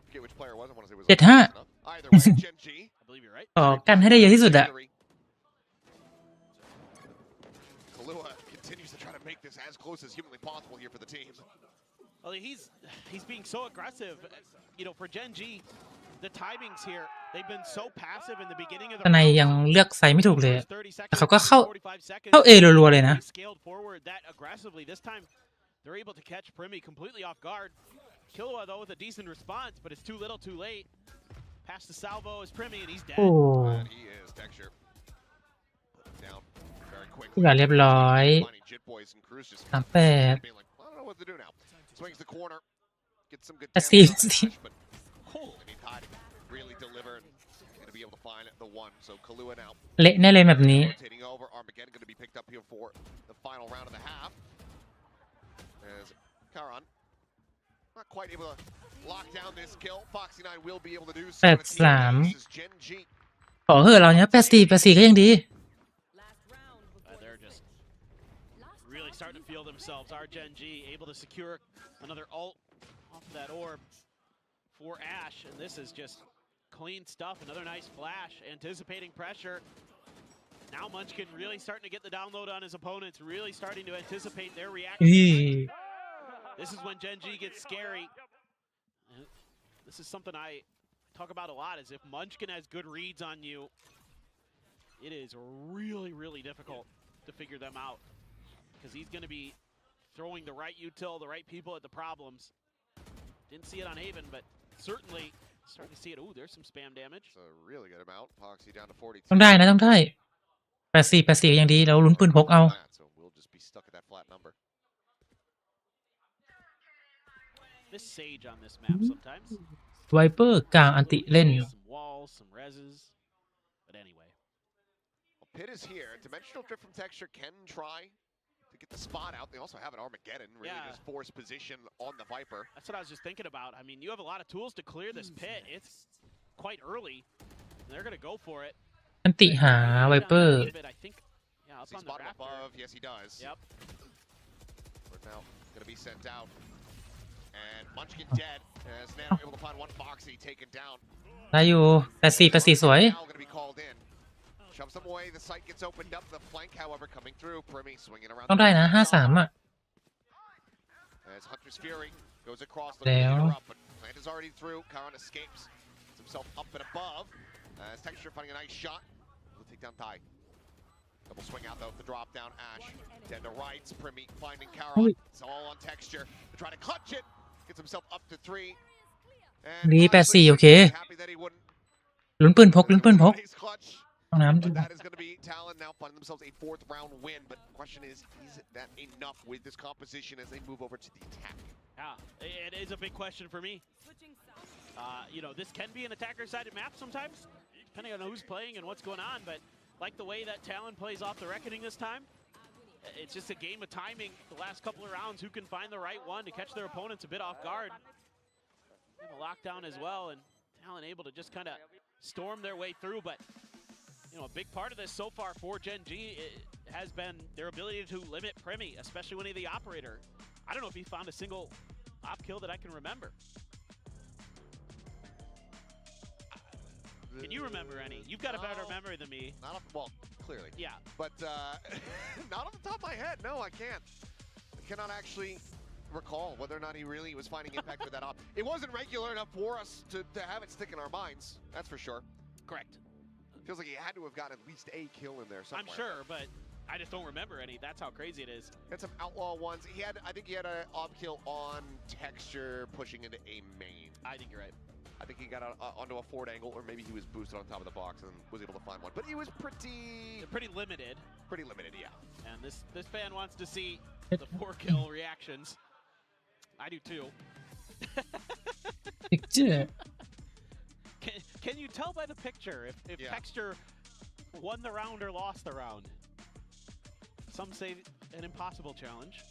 Forget which player it was. I want to say it was 7-5 either way, Gen G. I believe you're right. ต่อกันให้ได้เยอะที่สุดอะ Kahlua continues to try to make this as close as humanly possible here for the team. Well, he's being so aggressive. You know, for Gen G, the timings here, they've been so passive in the beginning of the ข้างใน round. ยังเลือกไซส์ไม่ถูกเลย 30 แต่เขาก็ seconds, เข้า 45 A รัวๆเลยนะ They scaled forward that aggressively. This time, they're able to catch Primi completely off guard. Killua, though, with a decent response, but it's too little, too late. Pass to Salvo as Primi, and he's dead. โอ้ And he is texture. Put him down very quickly. ทุกอย่างเรียบร้อย Finding Jit Boys and Cruz just 38 being like, I don't know what to do now. Swings the corner. Gets some good สี่ damage on the dash, but they need Tide to really deliver and going to be able to find the one. So Kahlua now เละแน่เลยแบบนี้ rotating over. Armageddon going to be picked up here for the final round of the half. As Karan not quite able to lock down this kill. Foxy 9 will be able to do so. 83 This is Gen G. ขอเหอะเราเนี้ย84ก็ยังดี They're just really starting to feel themselves. Our Gen G able to secure another ult off of that orb for Ash, and this is just clean stuff. Another nice flash, anticipating pressure. Now Munchkin really starting to get the download on his opponents, really starting to anticipate their reaction. This is when Gen G gets scary. This is something I talk about a lot, is if Munchkin has good reads on you, it is really, really difficult to figure them out. Because he's going to be throwing the right util, the right people at the problems. Didn't see it on Haven, but certainly starting to see it. Ooh, there's some spam damage. It's a really good amount. Poxy down to 42. ต้องได้นะต้องได้84ยังดีเราลุ้นปืนพกเอา So we'll just be stuck at that flat number. This Sage on this map sometimes. ไวเปอร์กลางอันติเล่น Some walls, some reses. But anyway. Well, Pit is here. Dimensional drift from Texture can try to get the spot out. They also have an Armageddon, really just force position on the Viper. That's what I was just thinking about. I mean, you have a lot of tools to clear this pit. It's quite early. They're going to go for it. อันติหาไวเปอร์ I think, yeah, up Does he on the spot him raptor. above? Yes, he does. Yep. We're now going to be sent out. And Munchkin dead. As now able to find one Foxy taken down. ได้อยู่84สวย Now going to be called in. Shoves them away. The site gets opened up. The flank, however, coming through. Primi swinging around. ต้องได้นะ53อ่ะ As Hunter's Fury goes across, There. looking to interrupt, but Plant is already through. Karan escapes. Gets himself up and above. As Texture finding a nice shot. We'll take down Thai. Double swing out though. The drop down. Ash. Dead to rights. Primi finding Karan. It's all on Texture. To try to clutch it. Gets himself up to 3. And ดี honestly, 84โอเค happy that he wouldn't. ลุ้นปืนพก Nice clutch. ห้องน้ำ But that is going to be Talon now finding themselves a 4th round win. But the question is that enough with this composition as they move over to the attack? Yeah, it is a big question for me. You know, this can be an attacker-sided map sometimes, depending on who's playing and what's going on. But like the way that Talon plays off the Reckoning this time, it's just a game of timing. The last couple of rounds, who can find the right one to catch their opponents a bit off guard. And a lockdown as well, and Talon able to just kind of storm their way through. But you know, a big part of this so far for Gen G has been their ability to limit Primi, especially when he's the operator. I don't know if he found a single op kill that I can remember. Can you remember any? You've got a better memory than me. Not off, well, clearly. Yeah. But not off the top of my head. No, I can't. I cannot actually recall whether or not he really was finding impact with that op. It wasn't regular enough for us to have it stick in our minds. That's for sure. Correct. Feels like he had to have gotten at least a kill in there somewhere. I'm sure, but I just don't remember any. That's how crazy it is. Had some outlaw ones. I think he had an op kill on Texture pushing into a main. I think you're right. I think he got onto a forward angle, or maybe he was boosted on top of the box and was able to find one. But he was pretty limited. Pretty limited, yeah. And this fan wants to see the 4-kill reactions. I do too. picture Can you tell by the picture if Texture won the round or lost the round? Some say an impossible challenge.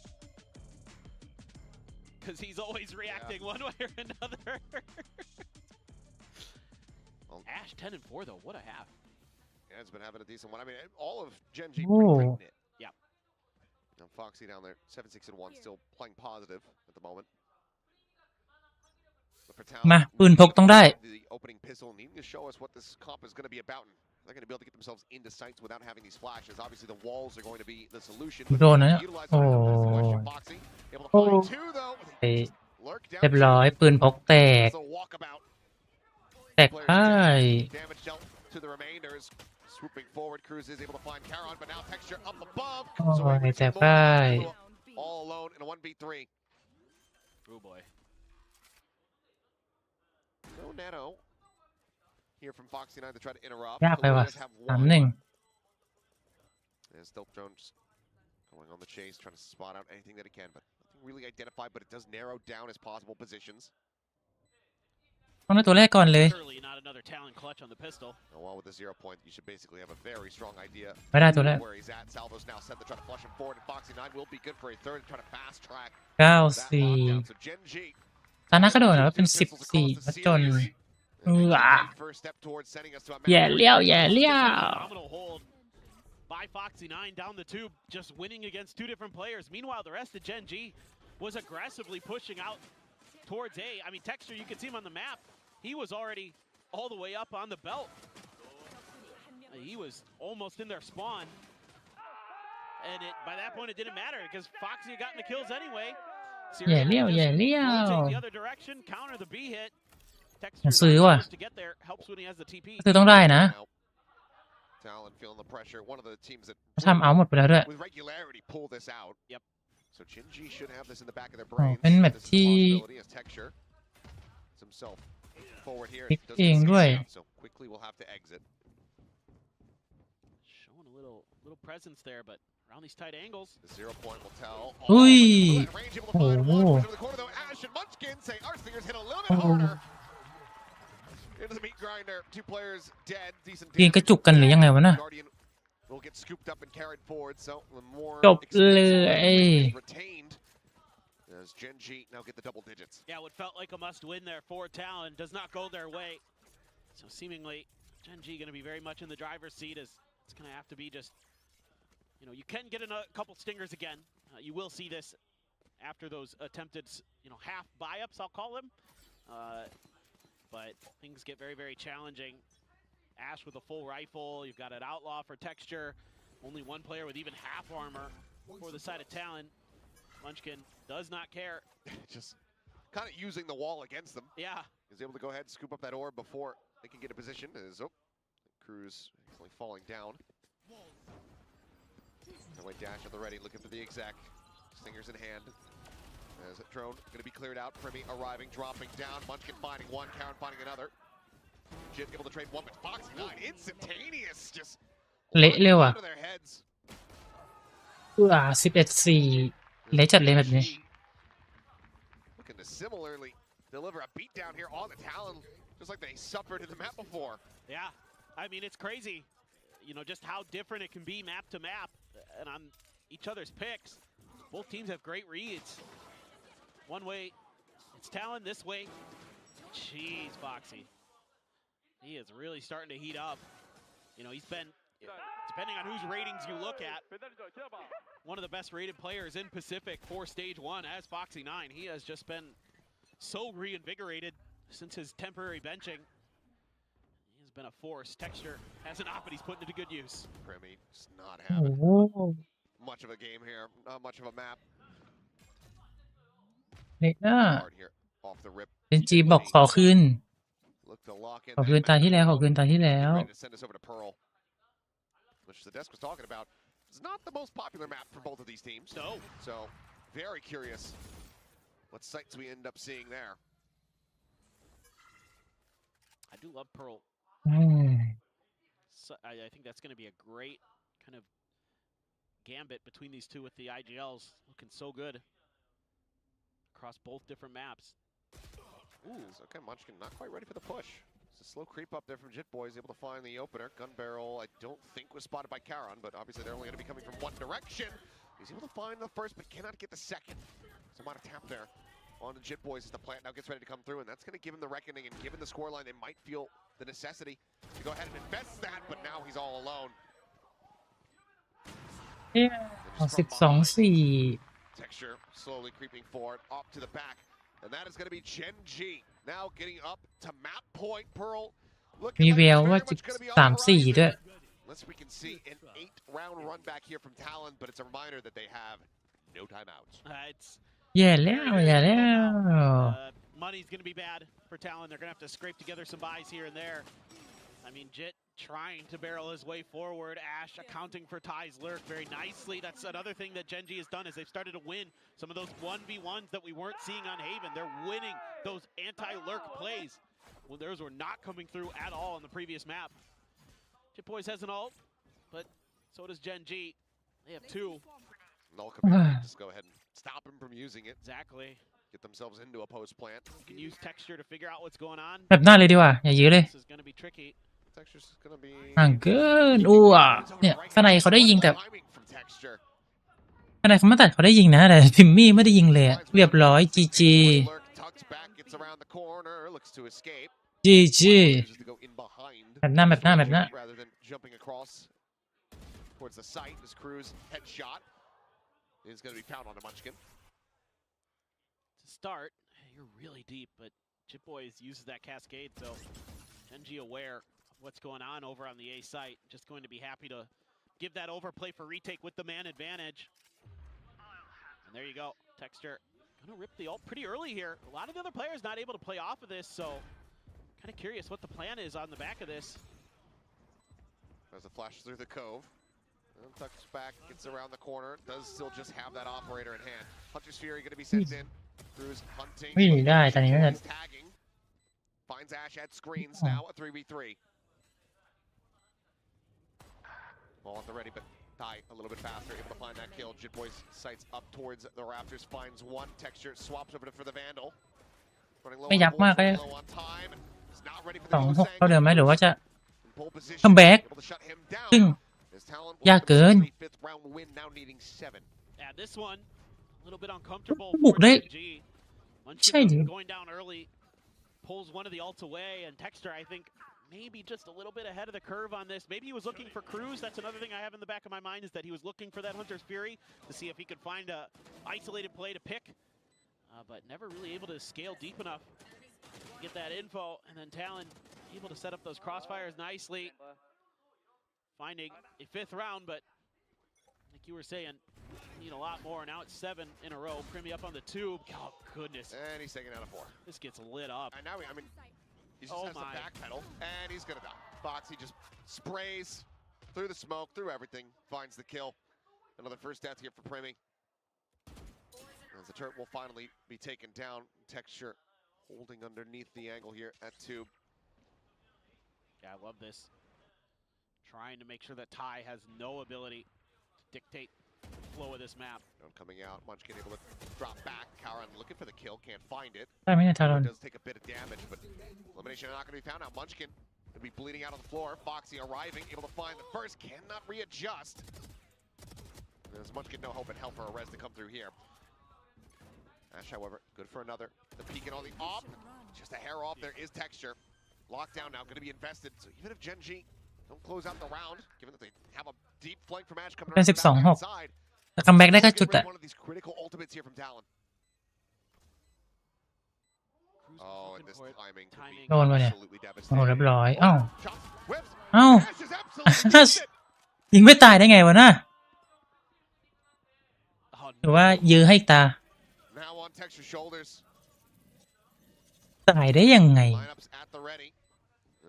Because he's always reacting one way or another. Well, Ash 10-4 though, what a half. Yeah, it's been having a decent one. I mean, all of Gen G Oh. it. Yeah. Now Foxy down there, 7-6-1, still playing positive at the moment. มาปืนพกต้องได้ The opening pistol needing to show us what this comp is going to be about. And they're going to be able to get themselves into sights without having these flashes. Obviously, the walls are going to be the solution. โดนนะเนี่ย Utilize โอ้ Foxy able to โอ้ find 2 though. ไป Lurk down. เรียบร้อยปืนพกแตก It's a walkabout. แตกพ่าย Damage dealt to the remainders. Swooping forward, Cruz is able to find Karon, but now Texture up above. โอ้ยแตกพ่าย All alone in a 1v3. Oh boy. No Nano. Here from Foxy 9 to try to interrupt. ยากไปว่ะ Does have 3-1 one. As Stealth Jones going on the chase, trying to spot out anything that he can, but nothing really identified, but it does narrow down his possible positions. ต้องได้ตัวแรกก่อนเลย Surely not another Talon clutch on the pistol. Now, while with the 0 point, you should basically have a very strong idea ไม่ได้ตัวแรก where he's at. Salvo's now set to try to flush him forward, and Foxy 9 will be good for a third, try to fast track that 94 lockdown. So Gen G ตอนนั้นกระโดดนะเป็น14แล้วจน first step towards sending us to a แย่เลี้ยวแย่เลี้ยว Phenomenal hold by Foxy 9 down the tube, just winning against 2 different players. Meanwhile, the rest of Gen G was aggressively pushing out towards A. I mean, Texture, you can see him on the map. He was already all the way up on the belt. He was almost in their spawn. And by that point, it didn't matter because Foxy had gotten the kills anyway. แย่เลี้ยวแย่เลี้ยว Rotate the other direction, counter the B hit. ซื้อว่ะ to get there helps when he has the TP. ซื้อต้องได้นะ Talon feeling the pressure. One of the teams that ทำเอาหมดไปแล้วด้วย with regularity pull this out. Yep. So Jinji should have this in the back of their อ๋อ brains. เป็นแมป This is a ที่ possibility as Texture himself forward here. พลิก Doesn't เอง see ด้วย it, so quickly we'll have to exit. Showing a little presence there, but around these tight angles. The 0 point will tell. อุ้ย Range able to โอ้ find โห one. Push over the corner though. Ash and Munchkin say Arslingers hit a little bit harder. Into the meat grinder. Two players dead. Decent ยิงกระจุกกันหรือยังไงวะน่ะ Guardian will get scooped up and carried forward. So the more จบเลย retained as Genji now get the double digits. Yeah, what felt like a must-win there for Talon does not go their way. So seemingly, Genji going to be very much in the driver's seat as it's going to have to be just, you can get a couple stingers again. You will see this after those attempted, half buy-ups, I'll call them. But things get very, very challenging. Ash with a full rifle. You've got an outlaw for Texture. Only one player with even half armor for the side of Talon. Munchkin does not care. Just kind of using the wall against them. Yeah. He's able to go ahead and scoop up that orb before they can get a position. Cruz actually falling down. White dash at the ready, looking for the exec. Stingers in hand. As drone going to be cleared out. Primi arriving, dropping down. Munchkin finding one, Karen finding another. Jit able to trade one, but Foxy 9 instantaneous. Just เละเร็วอ่ะ out of their heads. 11-4 เละจัดเลยแบบนี้ Looking to similarly deliver a beatdown here on the Talon, just like they suffered in the map before. Yeah. I mean, it's crazy. Just how different it can be map to map and on each other's picks. Both teams have great reads. One way, it's Talon. This way, jeez, Foxy. He is really starting to heat up. He's been, depending on whose ratings you look at, one of the best rated players in Pacific for Stage 1 as Foxy 9. He has just been so reinvigorated since his temporary benching. He's been a force. Texture has an op, but he's putting it to good use. Primi just not โอ้ having โห much of a game here, not much of a map. เละอ่ะ Hard here, off the rip. เป็นจีบอกขอคืน Look to lock in ขอคืนตาที่แล้วขอคืนตาที่แล้ว ready to send us over to Pearl, which the desk was talking about. It's not the most popular map for both of these teams. No. So very curious what sights we end up seeing there. I do love Pearl. อืม So I think that's going to be a great kind of gambit between these two with the IGLs looking so good across both different maps. Ooh, okay, Munchkin not quite ready for the push. It's a slow creep up there from Jit Boy. He's able to find the opener. Gun barrel, I don't think was spotted by Karan, but obviously they're only going to be coming from one direction. He's able to find the first, but cannot get the second. So amount of tap there on the Jit Boys as the plant now gets ready to come through, and that's going to give him the reckoning, and given the scoreline, they might feel the necessity to go ahead and invest that, but now he's all alone. เอ๊ะเอา12-4 Texture slowly creeping forward, up to the back, and that is going to be Genji now getting up to map point. Pearl มี looking แว like ว it's ว่า very much going to be on the 13-4 ด้วย horizon. Unless we can see an 8-round run back here from Talon, but it's a reminder that they have no timeouts. It's แย่แล้วแย่แล้ว money's going to be bad for Talon. They're going to have to scrape together some buys here and there. I mean, Jit trying to barrel his way forward. Ash accounting for Ty's lurk very nicely. That's another thing that Genji has done is they've started to win some of those 1v1s that we weren't seeing on Haven. They're winning those anti-lurk plays when those were not coming through at all on the previous map. Jit Boys has an ult, but so does Genji. They have two. Null command, just go ahead and stop him from using it. Exactly. Get themselves into a post plant. You can use Texture to figure out what's going on. แบบหน้าเลยดีกว่าอย่ายื้อเลย This is going to be tricky. Texture's gonna be ห่างเกินอู้อ่ะเนี่ยข้างในเขาได้ยิงแต่ timing from Texture. ข้างในเขามาตัดเขาได้ยิงนะแต่พิมมี่ไม่ได้ยิงเลยอะเรียบร้อย GG Lurk tucks back, gets around the corner, looks to escape. GG Chooses to go in behind. แบบหน้าแบบหน้าแบบหน้า Rather than jumping across towards the site, this Cruz headshot is going to be found on a Munchkin. To start, you're really deep, but Jit Boys uses that cascade, so Genji aware of what's going on over on the A site. Just going to be happy to give that overplay for retake with the man advantage. And there you go. Texture gonna rip the ult pretty early here. A lot of the other players not able to play off of this, so kind of curious what the plan is on the back of this. There's a flash through the cove. Tucks back, gets around the corner. Does still just have that operator in hand. Hunter's Fury going to be sent in. Cruz hunting. วิ่งได้ตอนนี้น่าจะ Tagging. Finds Ash at screens now. A 3v3. Ball at the ready, but Thai a little bit faster. Able to find that kill. Jitboy's sights up towards the Raptors. Finds one. Texture swaps over for the Vandal. Running low ไม่ยับมากก็ได้ on time. He's not ready for ส the อง use หก angle. เท่าเดิมไหมหรือว่าจะ Pole position. คัมแบ็ก Able to shut him down. ซึ่ง ยากเกิน Yeah, this one a little bit uncomfortable บุ for กได้ G. ใช่ดิ Munchkin going down early, pulls one of the ults away, and Texture, I think, maybe just a little bit ahead of the curve on this. Maybe he was looking for Cruz. That's another thing I have in the back of my mind is that he was looking for that Hunter's Fury to see if he could find a isolated play to pick, but never really able to scale deep enough to get that info. And then Talon able to set up those crossfires nicely, finding a 5th round, but like you were saying, need a lot more. Now it's 7 in a row. Primy up on the tube. Oh, goodness. And he's taking out a 4. This gets lit up. And now, I mean, he just has the back pedal, and he's going to die. Foxy just sprays through the smoke, through everything, finds the kill. Another first death here for Primy. As the turret will finally be taken down. Texture holding underneath the angle here at tube. Yeah, I love this. Trying to make sure that Ty has no ability to dictate the flow of this map. Coming out, Munchkin able to drop back. Karan looking for the kill, can't find it. ได้ไหมเนี่ยทารอน Does take a bit of damage, but elimination not going to be found out. Munchkin will be bleeding out on the floor. Foxy arriving, able to find the first, cannot readjust. There's Munchkin no hope in hell for a res to come through here. Ash, however, good for another. The peeking on the op, just a hair off. There is Texture. Lockdown now, going to be invested. So even if Genji don't close out the round, given that they have a deep flank from Ash coming เป็น around the 12-6 side, แต่คัมแบ็กได้ก็จุด get rid อะ of one of these critical ultimates here from Talon. Cruz Oh, looking and this for it. timing could be โดนวะเนี่ย absolutely โอ้โห devastating. เรียบร้อยเอ้า Shots, whips. เอ้า Ash is absolutely used it. ยิงไม่ตายได้ไงวะน่ะ Oh, หรือว่ายื้อให้ตา Now on Texture shoulders. ตายได้ยังไง Lineups at the ready.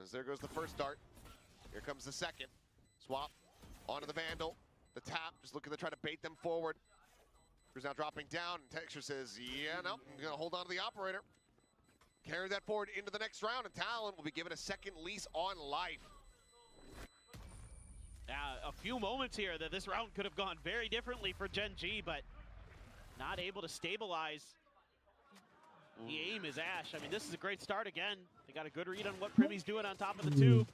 As there goes the first dart. Here comes the second. Swap onto the Vandal. The tap, just looking to try to bait them forward. Who's now dropping down. And Texture says, yeah, no, I'm going to hold on to the operator. Carry that forward into the next round, and Talon will be given a second lease on life. a few moments here that this round could have gone very differently for Gen G, but not able to stabilize. The aim is Ash. I mean, this is a great start again. They got a good read on what Primy's doing on top of the tube.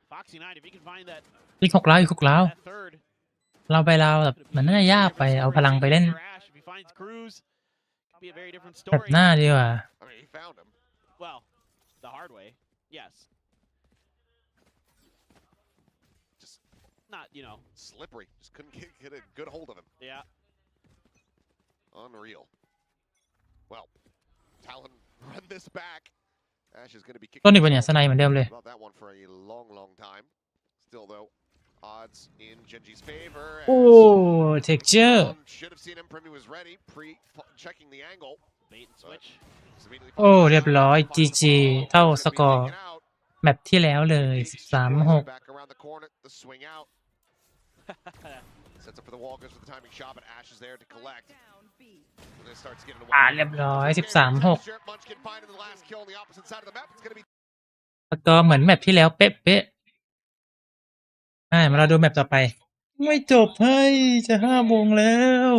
Foxy 9, if he can find that, อีก6 แล้วอีก6 แล้ว that third. เราไปเราแบบมันน่าจะยากไปเอาพลังไปเล่น Ash, if he finds Cruz, could be a very different แบบ story. หน้าดีกว่า I mean, he found him. Well, the hard way, yes. Just Not, you know, slippery. Just couldn't get a good hold of him. yeah. Unreal. Well, Talon run this back. Ash is going to be kicking ต้นอีกวันเนี่ยสไนเหมือนเดิมเลย about that one for a long, long time. Still, though, odds in Genji's favor. โอ้ เท็กเจอร์ Should have seen him. Primy was ready. Checking the angle. Bait and switch. immediately โอ้ finds เรียบร้อย Finds the GG ball. เท่า Gonna ส be กอร์ taken out. แมปที่แล้วเลย 13-6 Back around the corner. The swing out. Sets up for the wall. Goes for the timing shot, but Ash is there to collect. And then starts getting away. เรียบร้อย 13-6 Munchkin finding the last kill on the opposite side of the map. It's going to be สกอร์เหมือนแมปที่แล้วเป๊ะๆมาเราดูแมปต่อไป ไม่จบให้จะ5 โมงแล้ว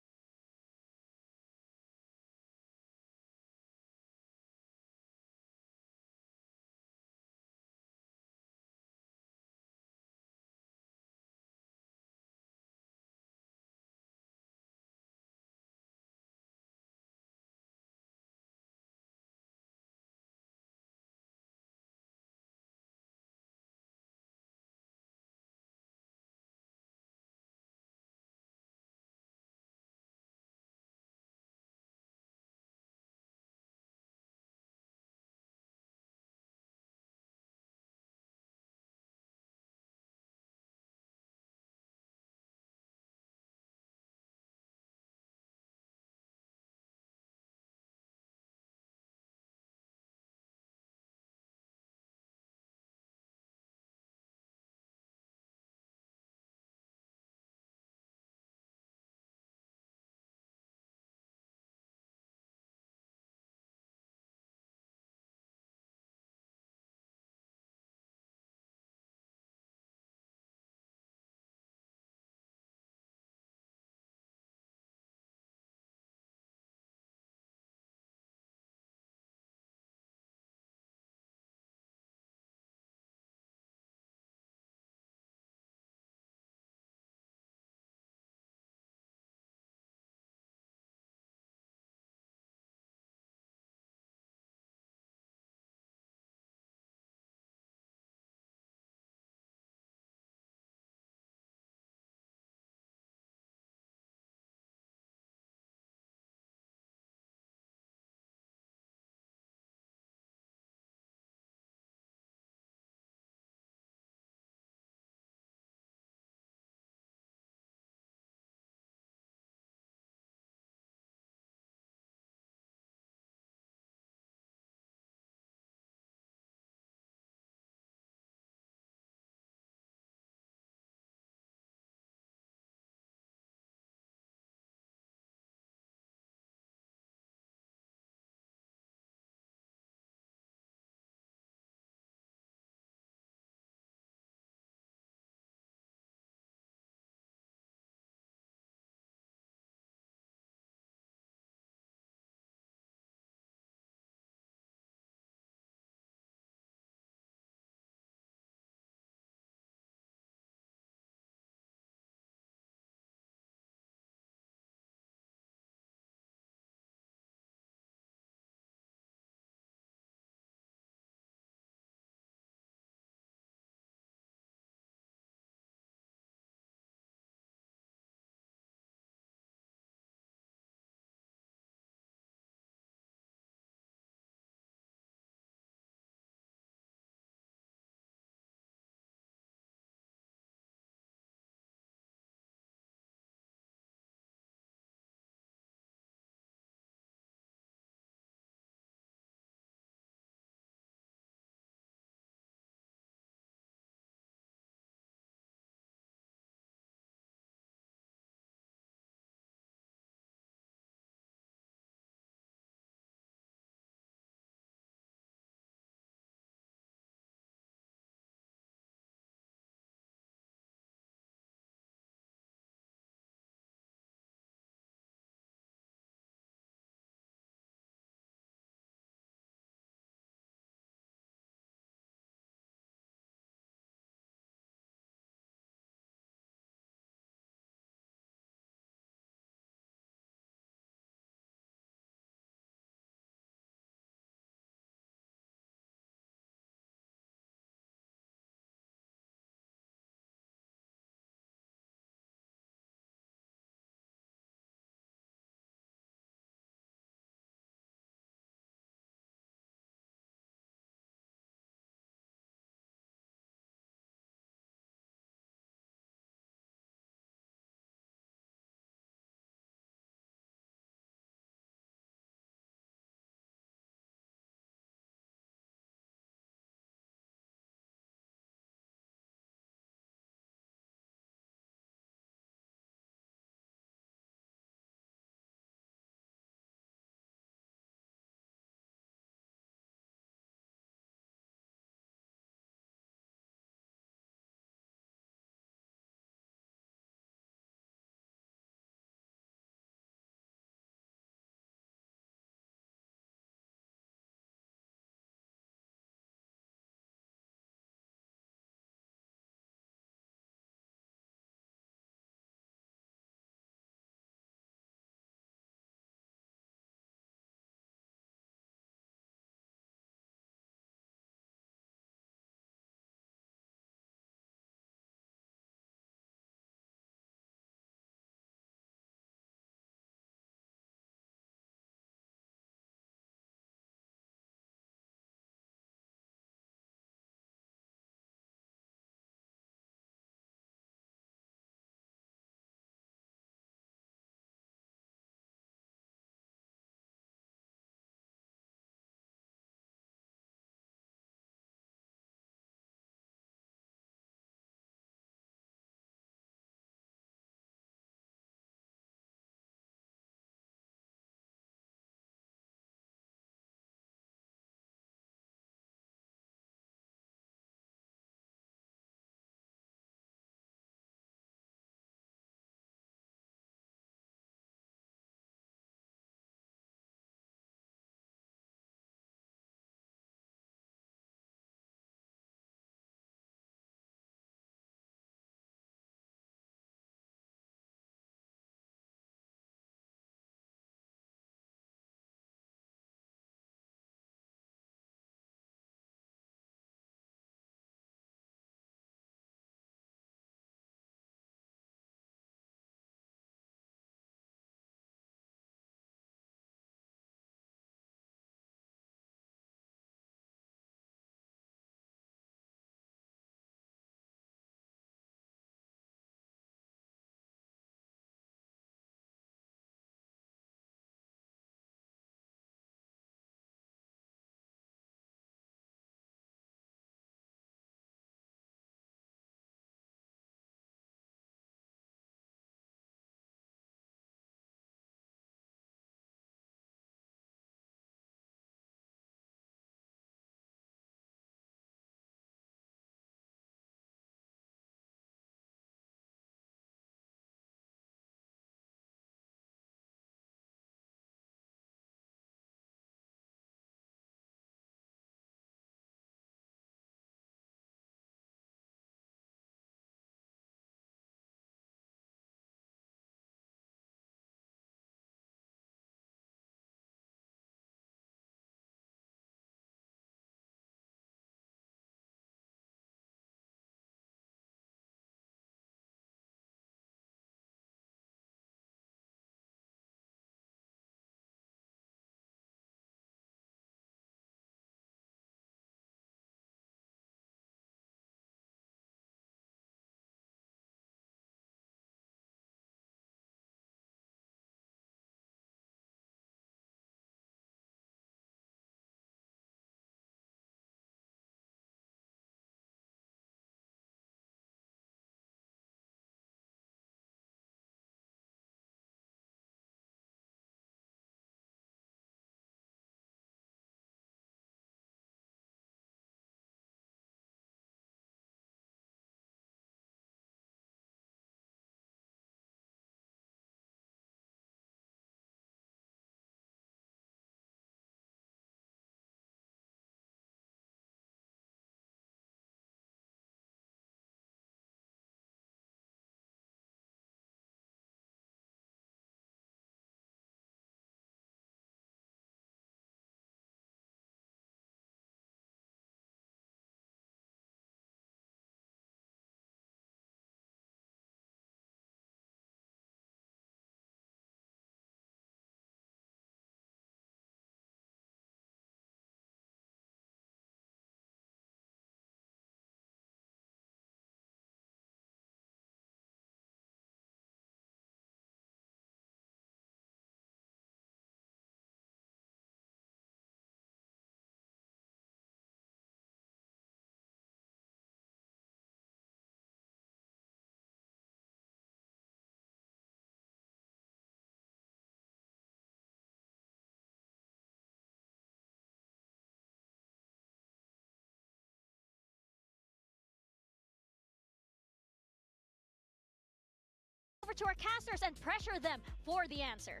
to our casters and pressure them for the answer.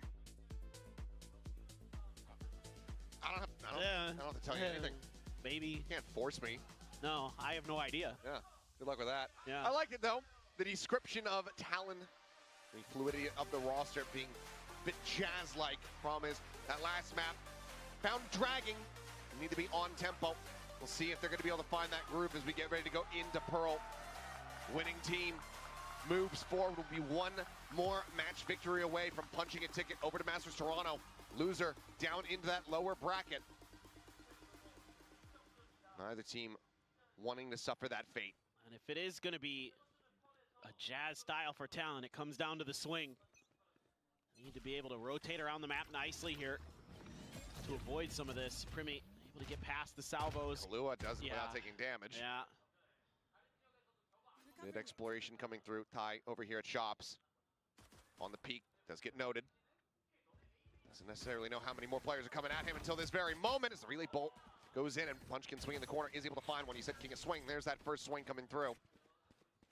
I don't have to tell you anything. Maybe. You can't force me. No, I have no idea. Yeah, good luck with that. Yeah. I liked it though. The description of Talon, the fluidity of the roster being a bit jazz-like from that last map. Found dragging. You need to be on tempo. We'll see if they're going to be able to find that groove as we get ready to go into Pearl. Winning team moves forward. Will be one more match victory away from punching a ticket over to Masters Toronto. Loser down into that lower bracket. Neither team wanting to suffer that fate. And if it is going to be a jazz style for Talon, it comes down to the swing. Need to be able to rotate around the map nicely here to avoid some of this. Primi able to get past the salvos. Kahlua does it without taking damage. Yeah. Mid exploration coming through. Ty over here at Shops. On the peak, does get noted. Doesn't necessarily know how many more players are coming at him until this very moment as the relay bolt goes in and Munchkin swing in the corner is able to find one. He said King of Swing. There's that first swing coming through.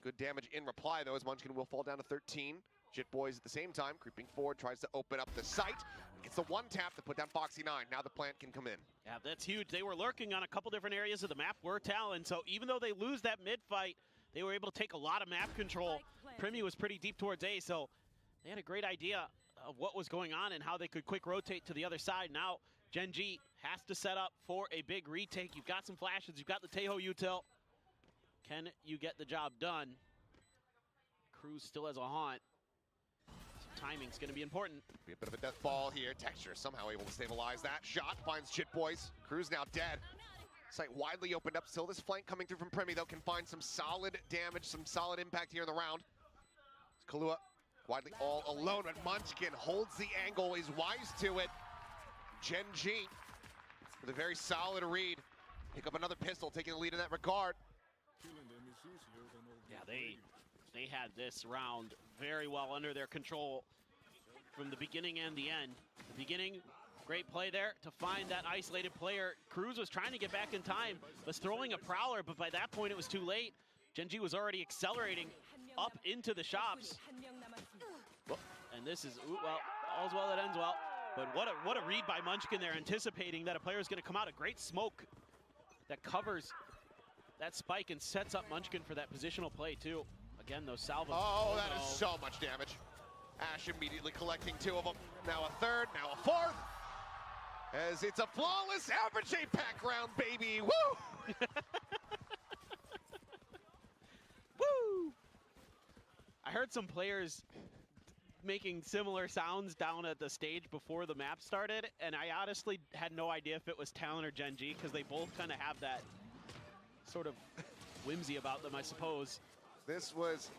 Good damage in reply though as Munchkin will fall down to 13. Jit Boys at the same time creeping forward, tries to open up the site. Gets the one tap to put down Foxy 9. Now the plant can come in. Yeah, that's huge. They were lurking on a couple different areas of the map were Talon. So even though they lose that mid fight, they were able to take a lot of map control. Primi was pretty deep towards A, so they had a great idea of what was going on and how they could quick rotate to the other side. Now Gen G has to set up for a big retake. You've got some flashes, you've got the Taeho util. Can you get the job done? Cruz still has a haunt. So timing's gonna be important. Be a bit of a death ball here. Texture somehow able to stabilize that. Shot finds Jit Boys. Cruz now dead. Site widely opened up. Still this flank coming through from Primi though can find some solid damage, some solid impact here in the round. Kahlua widely all alone, but Munchkin holds the angle, is wise to it. Gen G with a very solid read. Pick up another pistol, taking the lead in that regard. Yeah, they had this round very well under their control from the beginning and the end. The beginning, great play there to find that isolated player. Cruz was trying to get back in time, was throwing a prowler, but by that point it was too late. Gen G was already accelerating up into the shops. And this is, well, all's well that ends well. But what a read by Munchkin there, anticipating that a player is going to come out. A great smoke that covers that spike and sets up Munchkin for that positional play too. Again, those salvos. Oh, that is so much damage. Ash immediately collecting two of them. Now a third, now a fourth. As it's a flawless average pack round, baby. Woo! Woo! I heard some players making similar sounds down at the stage before the map started, and I honestly had no idea if it was Talon or Gen G, because they both kind of have that sort of whimsy about them, I suppose. This was,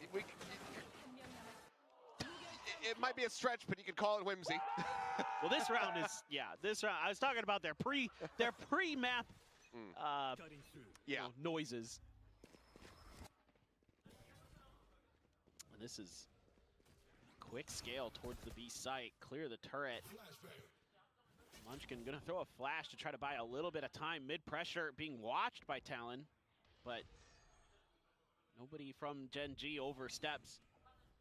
it might be a stretch, but you could call it whimsy. Well, this round is, yeah, this round, I was talking about their pre-map noises. And this is quick scale towards the B site, clear the turret. Munchkin gonna throw a flash to try to buy a little bit of time. Mid pressure being watched by Talon, but nobody from Gen G oversteps.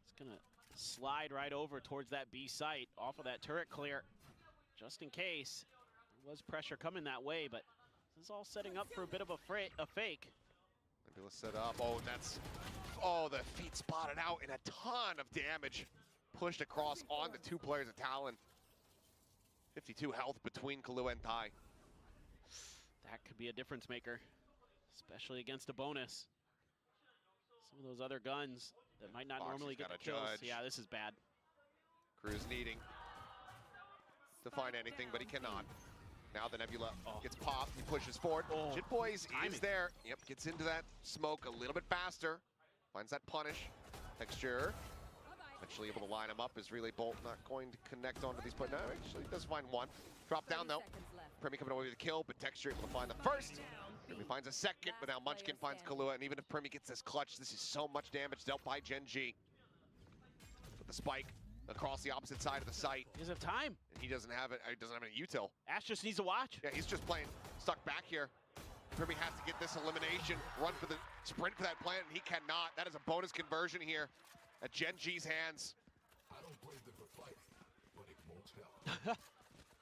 It's gonna slide right over towards that B site off of that turret clear, just in case. There was pressure coming that way, but this is all setting up for a bit of a fake. Maybe let's set up. Oh, that's, oh, the feet spotted out and a ton of damage pushed across on the two players of Talon. 52 health between Kahlua and Ty. That could be a difference maker, especially against a bonus. Some of those other guns that might not normally get the kills. Yeah, this is bad. Cruz needing to find anything, but he cannot. Now the Nebula gets popped, he pushes forward. Jit Boys is there. Yep, gets into that smoke a little bit faster. Finds that punish. Texture. Eventually able to line him up. Is Relay Bolt not going to connect onto these players? No, actually does find one. Drop down though. Primi coming away with a kill, but Texture able to find the first. Primi finds a second, but now Munchkin finds Kahlua, and even if Primi gets this clutch, this is so much damage dealt by Gen G. With the spike across the opposite side of the site. He doesn't have time. And he doesn't have it. He doesn't have any util. Ash just needs to watch. Yeah, he's just playing stuck back here. Primi has to get this elimination, run for the sprint for that plant, and he cannot. That is a bonus conversion here at Gen G's hands.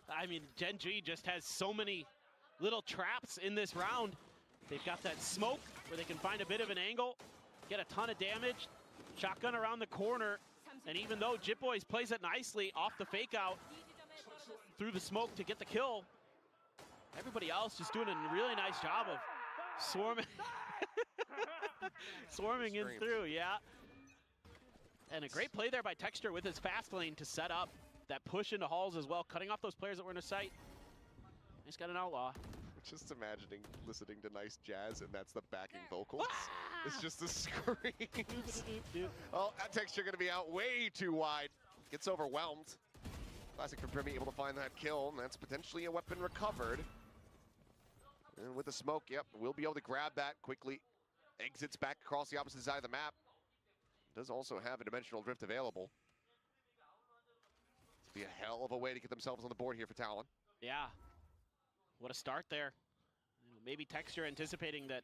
I mean, Gen G just has so many little traps in this round. They've got that smoke where they can find a bit of an angle, get a ton of damage, shotgun around the corner, and even though Jitboys plays it nicely off the fake out through the smoke to get the kill, everybody else just doing a really nice job of swarming in through, yeah. And a great play there by Texture with his fast lane to set up that push into halls as well, cutting off those players that were in his sight. He's got an outlaw. Just imagining listening to nice jazz and that's the backing vocals. It's just the screams. Oh, that Texture gonna be out way too wide. Gets overwhelmed. Classic from Primi able to find that kill, and that's potentially a weapon recovered. And with the smoke, yep, we'll be able to grab that quickly. Exits back across the opposite side of the map. Does also have a dimensional drift available. It's be a hell of a way to get themselves on the board here for Talon. Yeah. What a start there. You know, maybe Texture anticipating that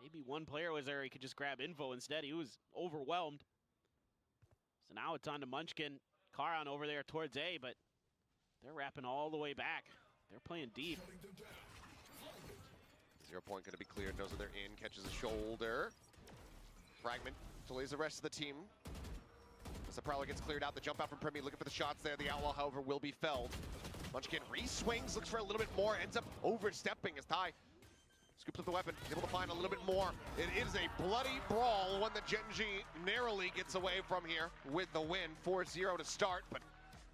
maybe one player was there, he could just grab info instead. He was overwhelmed. So now it's on to Munchkin. Karan over there towards A, but they're wrapping all the way back. They're playing deep. 0 point going to be cleared, knows that they're in, catches a shoulder. Fragment delays the rest of the team. As the Prowler gets cleared out, the jump out from Primi, looking for the shots there. The Outlaw, however, will be felled. Munchkin re-swings, looks for a little bit more, ends up overstepping as Ty scoops up the weapon, able to find a little bit more. It is a bloody brawl, one that Gen G narrowly gets away from here with the win. 4-0 to start, but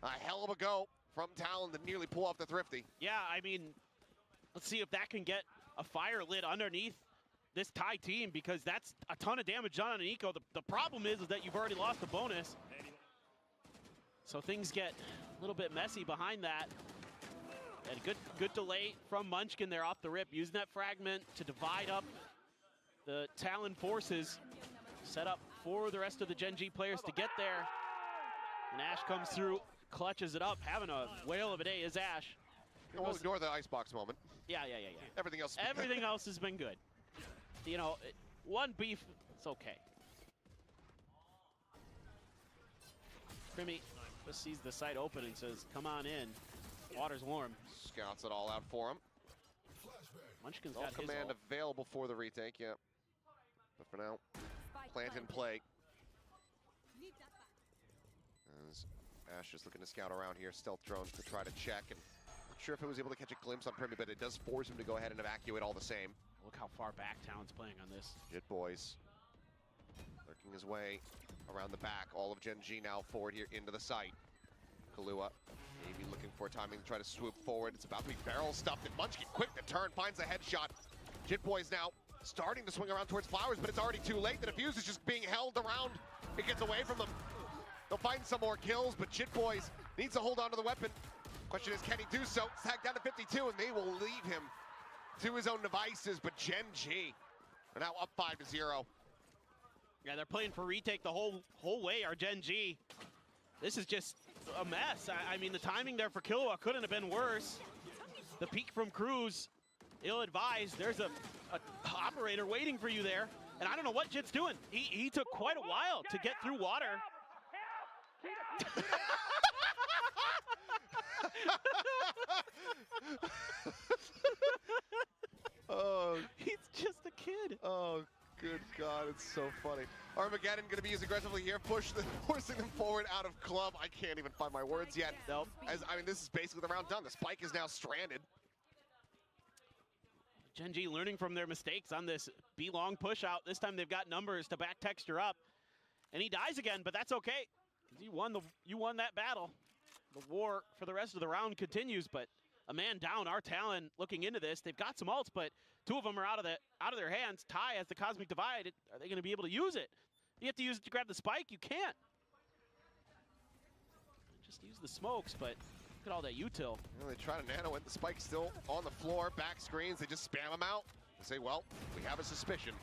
a hell of a go from Talon to nearly pull off the Thrifty. Yeah, I mean, let's see if that can get a fire lit underneath this Ty team, because that's a ton of damage done on an eco. The problem is that you've already lost the bonus. So things get a little bit messy behind that. And good delay from Munchkin there off the rip, using that fragment to divide up the Talon forces. Set up for the rest of the Gen G players to get there. And Ash comes through, clutches it up, having a whale of a day is Ash. We'll ignore the icebox moment. Yeah. Everything else has been good. You know, one beef, it's okay. Primi just sees the site open and says, come on in. Water's warm. Scouts it all out for him. Munchkin's All got his command ult. available for the retake, yeah. But for now, plant in play. As Ash is looking to scout around here, stealth drones to try to check. And not sure if it was able to catch a glimpse on Primi, but it does force him to go ahead and evacuate all the same. Look how far back Talon's playing on this. Jitboys lurking his way around the back. All of Gen G now forward here into the site. Kahlua maybe looking for timing to try to swoop forward. It's about to be barrel stuffed, and Munchkin quick to turn, finds a headshot. Jitboys now starting to swing around towards Flowers, but it's already too late. The defuse is just being held around. It gets away from them. They'll find some more kills, but Jitboys needs to hold on to the weapon. Question is, can he do so? Tagged down to 52, and they will leave him to his own devices, but Gen G are now up 5-0. Yeah, they're playing for retake the whole way, our Gen G. This is just a mess. I mean, the timing there for Killua couldn't have been worse. The peek from Cruz, ill-advised. There's a operator waiting for you there. And I don't know what Jit's doing. He took quite a while to get through water. Oh, he's just a kid. Oh, good God, it's so funny. Armageddon going to be used aggressively here, forcing them forward out of club. I can't even find my words yet. Nope. I mean, this is basically the round done. The spike is now stranded. Gen G learning from their mistakes on this B-long push out. This time they've got numbers to back Texture up. And he dies again, but that's okay. You won that battle. The war for the rest of the round continues, but a man down. Our Talon looking into this. They've got some ults, but two of them are out of their hands. Ty has the Cosmic Divide. Are they going to be able to use it? You have to use it to grab the spike. You can't. Just use the smokes, but look at all that util. Well, they try to nano it. The spike's still on the floor. Back screens. They just spam them out. They say, well, we have a suspicion.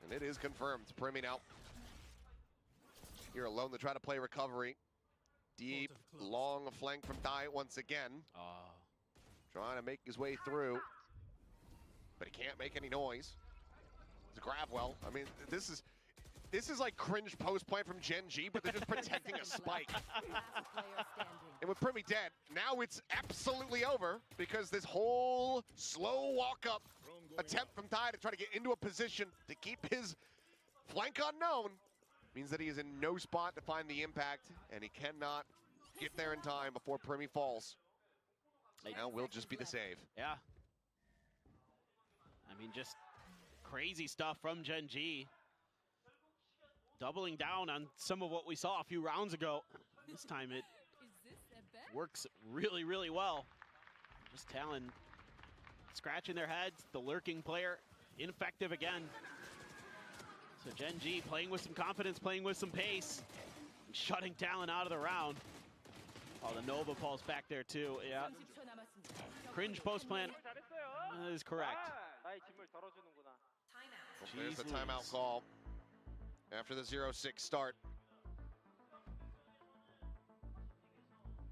And it is confirmed. Primi now here alone to try to play recovery. Deep, long flank from Thai once again. Trying to make his way through. But he can't make any noise. It's a grab well. I mean, this is This is like cringe post play from Gen G, but they're just protecting a spike. And with Primi dead, now it's absolutely over because this whole slow walk up attempt from Thai to try to get into a position to keep his flank unknown means that he is in no spot to find the impact, and he cannot get there in time before Primi falls. Now will just be the save. Yeah. I mean, just crazy stuff from Gen G. Doubling down on some of what we saw a few rounds ago. This time it works really, really well. Just Talon scratching their heads. The lurking player ineffective again. So Gen G playing with some confidence, playing with some pace, and shutting Talon out of the round. Oh, the Nova pulse back there too. Yeah. Cringe post plan is correct. Well, there's the timeout call after the 0-6 start.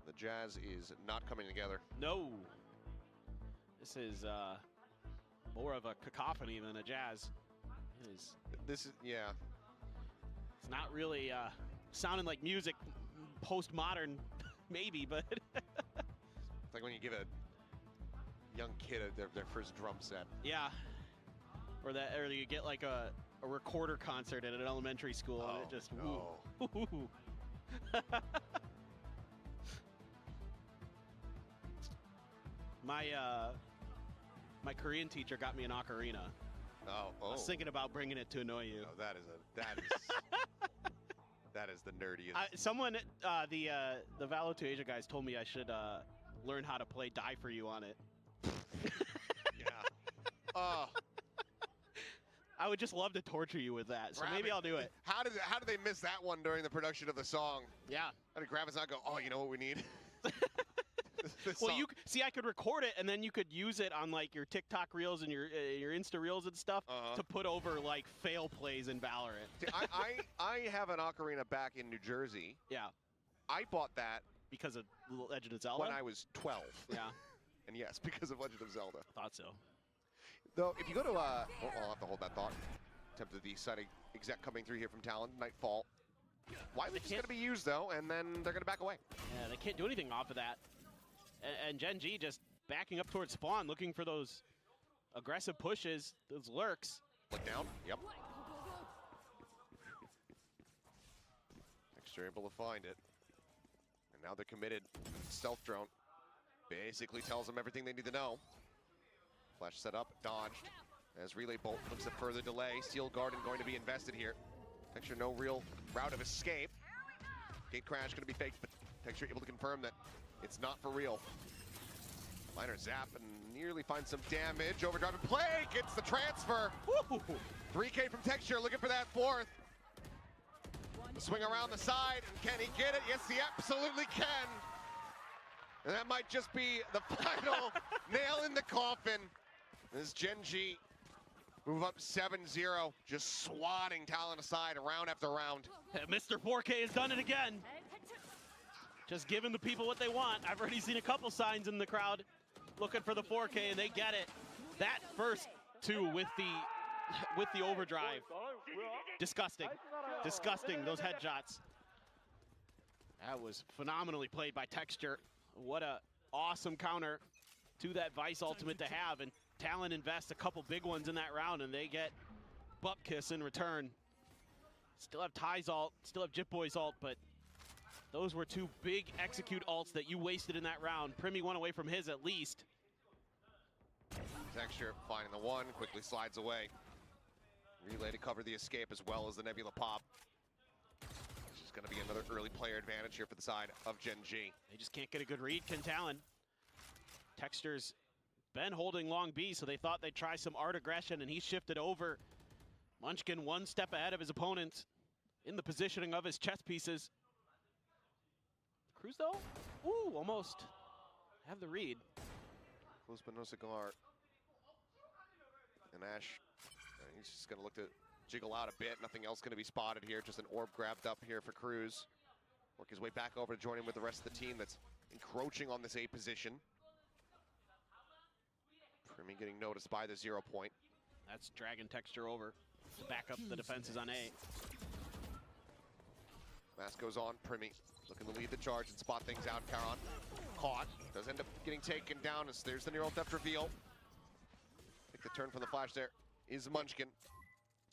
The Jazz is not coming together. No. This is more of a cacophony than a Jazz. This is, yeah. It's not really sounding like music, postmodern, maybe, but. It's like when you give a young kid their first drum set. Yeah. Or you get like a recorder concert at an elementary school, and it just woo. My Korean teacher got me an ocarina. Oh. I was thinking about bringing it to annoy you. Oh, that is the nerdiest. Someone, the Valo to Asia guys told me I should learn how to play Die For You on it. Yeah. I would just love to torture you with that, so maybe I'll do it. How did they miss that one during the production of the song? Yeah. How did Gravis not go, oh, you know what we need? Well, you see, I could record it, and then you could use it on like your TikTok reels and your Insta reels and stuff to put over like fail plays in Valorant. See, I have an ocarina back in New Jersey. Yeah. I bought that because of Legend of Zelda when I was 12. Yeah. And yes, because of Legend of Zelda. Thought so. Though, if you go to, I'll have to hold that thought. Tempted the side exec coming through here from Talon, Nightfall. Wiley's just going to be used, though, and then they're going to back away. Yeah, they can't do anything off of that. And Gen G just backing up towards spawn, looking for those aggressive pushes, those lurks. Look down, yep. Extra able to find it. And now they're committed. Stealth drone basically tells them everything they need to know. Flash set up, dodged. As Relay Bolt looks at further delay. Steel Garden going to be invested here. Texture no real route of escape. Gate crash going to be faked, but Texture able to confirm that it's not for real. Miner zap and nearly finds some damage. Overdrive and play gets the transfer. Woo! 3K from Texture looking for that fourth. The swing around the side. Can he get it? Yes, he absolutely can. And that might just be the final nail in the coffin. This Gen G move up 7-0, just swatting Talon aside round after round. Mr. 4K has done it again. Just giving the people what they want. I've already seen a couple signs in the crowd looking for the 4K, and they get it. That first two with the overdrive. Disgusting. Disgusting, those headshots. That was phenomenally played by Texture. What a awesome counter to that Vice ultimate to have, and Talon invests a couple big ones in that round, and they get butt kiss in return. Still have Ty's ult, still have Jitboy's ult, but those were two big execute ults that you wasted in that round. Primi went away from his at least. Texture finding the one, quickly slides away. Relay to cover the escape as well as the Nebula pop. It's just going to be another early player advantage here for the side of Gen G. They just can't get a good read, can Talon. Texture's been holding long B, so they thought they'd try some art aggression, and he shifted over. Munchkin one step ahead of his opponent in the positioning of his chess pieces. Cruz, though? Ooh, almost have the read. Close but no cigar. And Ash, he's just going to look to jiggle out a bit. Nothing else going to be spotted here. Just an orb grabbed up here for Cruz. Work his way back over to join in with the rest of the team that's encroaching on this A position. Primi getting noticed by the 0 point. That's dragging Texture over to back up the defenses on A. Mask goes on. Primi looking to lead the charge and spot things out. Karon caught. Does end up getting taken down as there's the neural theft reveal. I think the turn from the flash there is Munchkin.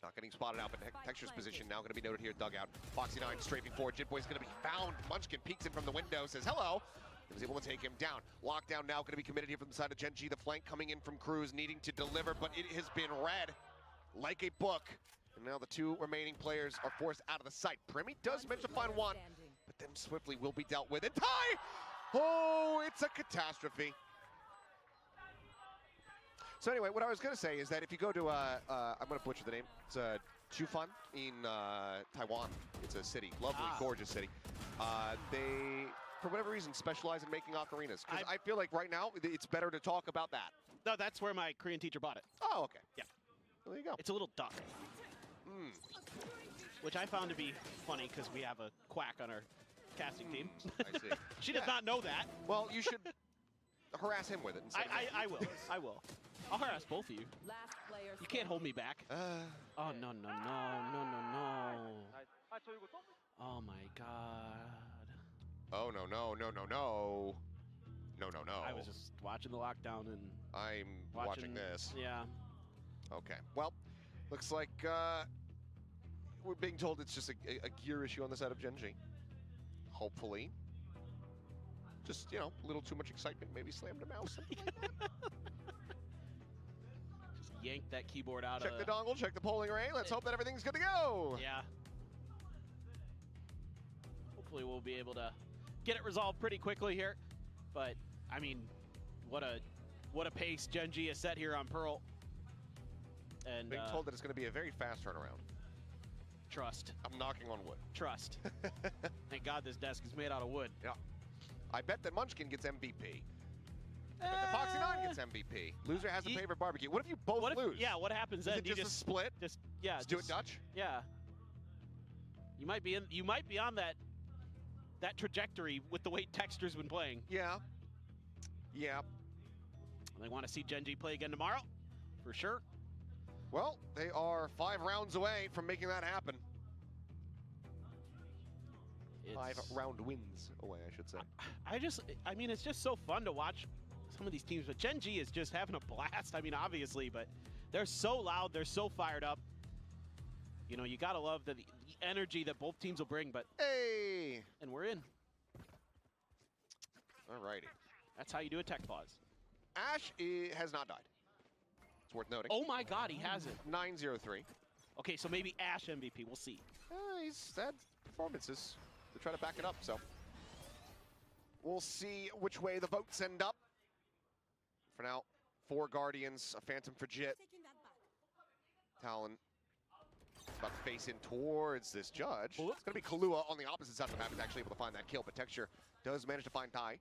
Not getting spotted out, but Texture's position now going to be noted here. Dugout. Foxy 9 strafing forward. Jitboy's going to be found. Munchkin peeks in from the window, says hello. He was able to take him down. Lockdown now going to be committed here from the side of Gen G. The flank coming in from Cruz, needing to deliver, but it has been read like a book. And now the two remaining players are forced out of the sight. Primi does manage to find one, but then swiftly will be dealt with. And tie! Oh, it's a catastrophe. So anyway, what I was going to say is that if you go to, I'm going to butcher the name, it's Chufan in Taiwan. It's a city, lovely, gorgeous city. They, for whatever reason, specialize in making ocarinas. Because I feel like right now, it's better to talk about that. No, that's where my Korean teacher bought it. Oh, okay. Yeah. Well, there you go. It's a little duck. Which I found to be funny because we have a quack on our casting team. I see. She does not know that. Well, you should harass him with it. I will. I will. I'll harass both of you. You can't hold me back. Oh, no. Oh, my God. Oh, no. I was just watching the lockdown and... I'm watching this. Yeah. Okay. Well, looks like we're being told it's just a gear issue on the side of Gen G. Hopefully. Just, you know, a little too much excitement. Maybe slammed a mouse. Something like that. Just yank that keyboard out Check the dongle, check the polling array. Let's hope that everything's good to go. Yeah. Hopefully we'll be able to get it resolved pretty quickly here. But, I mean, what a pace Gen G has set here on Pearl. And being told that it's going to be a very fast turnaround. Trust. I'm knocking on wood. Trust. Thank God this desk is made out of wood. Yeah. I bet that Munchkin gets MVP. I bet the Foxy 9 gets MVP. Loser has a favorite barbecue. What if you both lose? Yeah, what happens then? Is it just a split? Just do it Dutch? Yeah. You might be on that trajectory with the way Texture's been playing. Yeah. Yeah. They want to see Gen G play again tomorrow, for sure. Well, they are 5 rounds away from making that happen. 5 round wins away, I should say. I mean, it's just so fun to watch some of these teams, but Gen G is just having a blast. I mean, obviously, but they're so loud, they're so fired up. You know, you gotta love the energy that both teams will bring, but hey! And we're in. Alrighty. That's how you do a tech pause. Ash has not died. It's worth noting. Oh my God, he hasn't. 9-0-3. Okay, so maybe Ash MVP. We'll see. He's had performances to try to back it up, so we'll see which way the votes end up. For now, 4 Guardians, a Phantom for Jit. Talon about to face in towards this judge. It's going to be Kahlua on the opposite side of the map. He's actually able to find that kill, but Texture does manage to find Tai.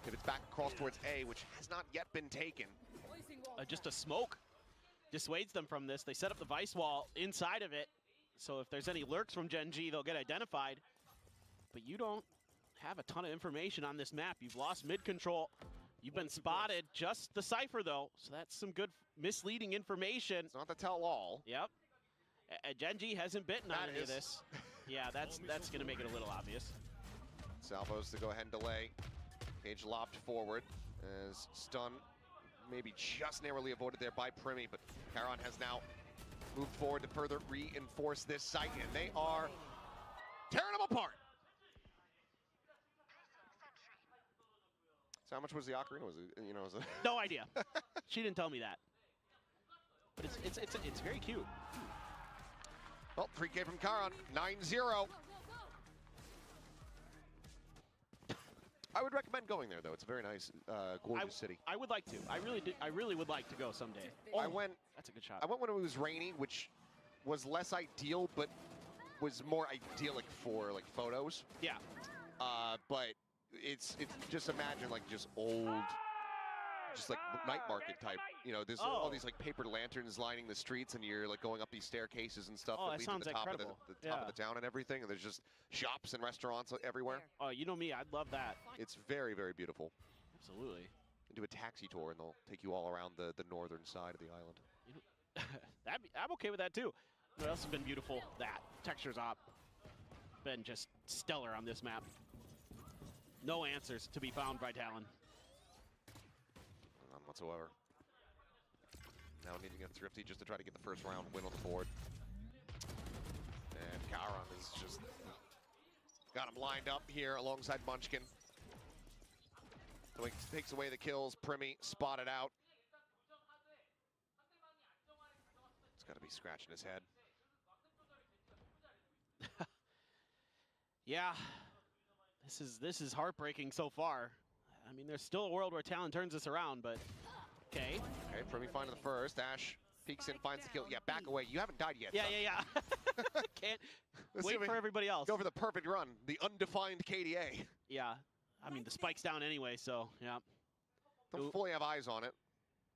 Pivots back across towards A, which has not yet been taken. Just a smoke dissuades them from this. They set up the Vice Wall inside of it, so if there's any lurks from Gen G, they'll get identified. But you don't have a ton of information on this map. You've lost mid-control. You've been spotted. Just the Cypher, though, so that's some good misleading information. It's not the tell-all. Yep. Gen G hasn't bitten on any of this. Yeah, that's going to make it a little obvious. Salvos to go ahead and delay. Cage lobbed forward as stun maybe just narrowly avoided there by Primi, but Karon has now moved forward to further reinforce this site, and they are tearing them apart. So how much was the ocarina? Was it, you know, was it no idea. She didn't tell me that. But it's very cute. Well, 3K from Karon, 9-0. I would recommend going there, though. It's a very nice, gorgeous city. I would like to. I really would like to go someday. Oh, that's a good shot. I went when it was rainy, which was less ideal, but was more idyllic for like photos. Yeah. But it's just imagine like just old, just like night market type. You know, there's all these like paper lanterns lining the streets, and you're like going up these staircases and stuff that lead to the top of the top of the town and everything. And there's just shops and restaurants everywhere. Oh, you know me, I'd love that. It's very, very beautiful. Absolutely. Do a taxi tour, and they'll take you all around the northern side of the island. You know, I'm okay with that too. What else has been beautiful? That Texture's op. been just stellar on this map. No answers to be found by Talon. None whatsoever. Now needing a Thrifty just to try to get the first round win on the board. And Karan is just got him lined up here alongside Munchkin. So he takes away the kills. Primi spotted out. It's got to be scratching his head. Yeah, this is heartbreaking so far. I mean, there's still a world where Talon turns this around, but okay. Okay, Primi finding the first. Ash peeks in, finds the kill. Yeah, back away. You haven't died yet. Yeah. Can't wait for everybody else. Go for the perfect run. The undefined KDA. Yeah, I mean, the spike's down anyway, so yeah. Don't fully have eyes on it.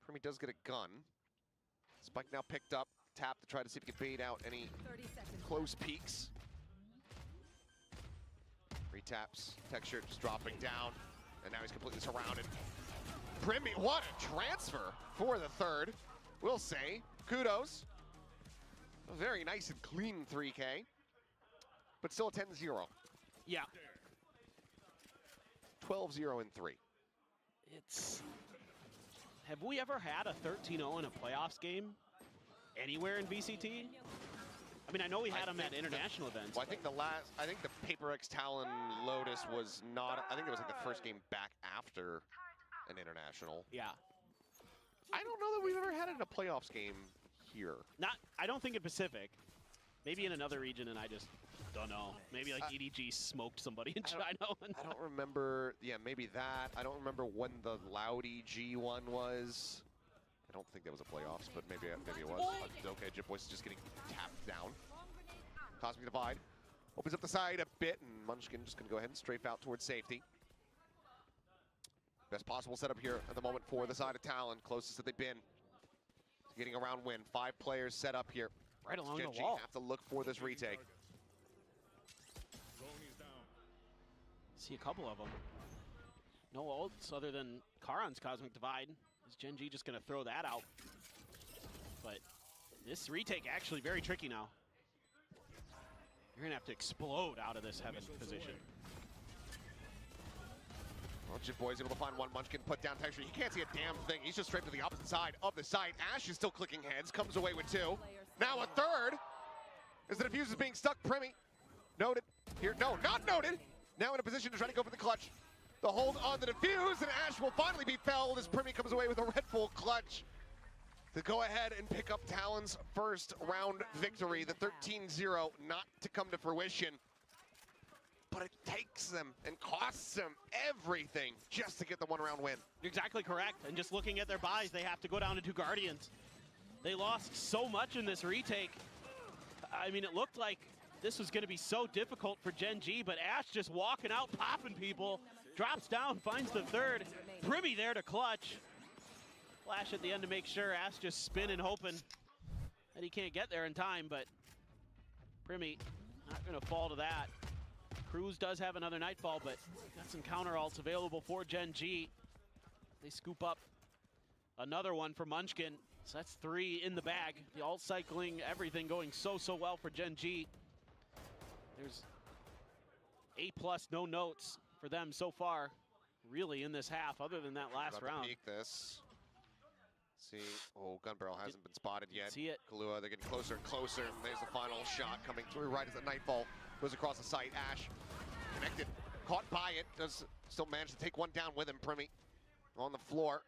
Primi does get a gun. Spike now picked up. Tap to try to see if he can bait out any close peeks. Retaps. Texture just dropping down. And now he's completely surrounded. Primi, what a transfer for the third. We'll say, kudos. A very nice and clean 3K. But still a 10-0. Yeah. 12-0 in 3. Have we ever had a 13-0 in a playoffs game anywhere in VCT? I mean, I know we had them at international events. Well, I think the Paper X Talon Lotus was not, I think it was like the first game back after an international. Yeah. I don't know that we've ever had it in a playoffs game here. I don't think in Pacific. Maybe in another region, and I just don't know. Maybe like EDG smoked somebody in China. I don't remember. Yeah, maybe that. I don't remember when the Loud EG one was. I don't think that was a playoffs, but maybe it was. Okay, Jitboy's just getting tapped down. Cosmic Divide opens up the side a bit, and Munchkin just gonna go ahead and strafe out towards safety. Best possible setup here at the moment for the side of Talon, closest that they've been to getting a round win. 5 players set up here. Right along Gen the G wall. have to look for this retake. See a couple of them. No ults other than Karan's Cosmic Divide. Is Gen G just gonna throw that out? But this retake actually very tricky now. You're gonna have to explode out of this heaven position. Well, Jitboy's able to find one. Munchkin put down Texture. He can't see a damn thing. He's just straight to the opposite side of the site. Ash is still clicking heads, comes away with 2. Now a third. As the defuse is being stuck. Primi noted here. No, not noted. Now in a position to try to go for the clutch. The hold on the defuse, and Ash will finally be felled as Primi comes away with a Red Bull clutch to go ahead and pick up Talon's first round victory. The 13-0 not to come to fruition. But it takes them and costs them everything just to get the 1-round win. You're exactly correct. And just looking at their buys, they have to go down to 2 Guardians. They lost so much in this retake. I mean, it looked like this was going to be so difficult for Gen G, but Ash just walking out, popping people, drops down, finds the third. Primi there to clutch. Flash at the end to make sure. Ash just spinning, hoping that he can't get there in time, but Primi not going to fall to that. Cruz does have another Nightfall, but got some counter ults available for Gen G. They scoop up another one for Munchkin. So that's 3 in the bag. The ult cycling, everything going so well for Gen G. There's A+, no notes for them so far, really, in this half, other than that last round. Peek this. See, oh, gun barrel hasn't been spotted yet. See it. Kahlua, they're getting closer and closer. And there's the final shot coming through right as the Nightfall goes across the site. Ash connected, caught by it, does still manage to take one down with him. Primi on the floor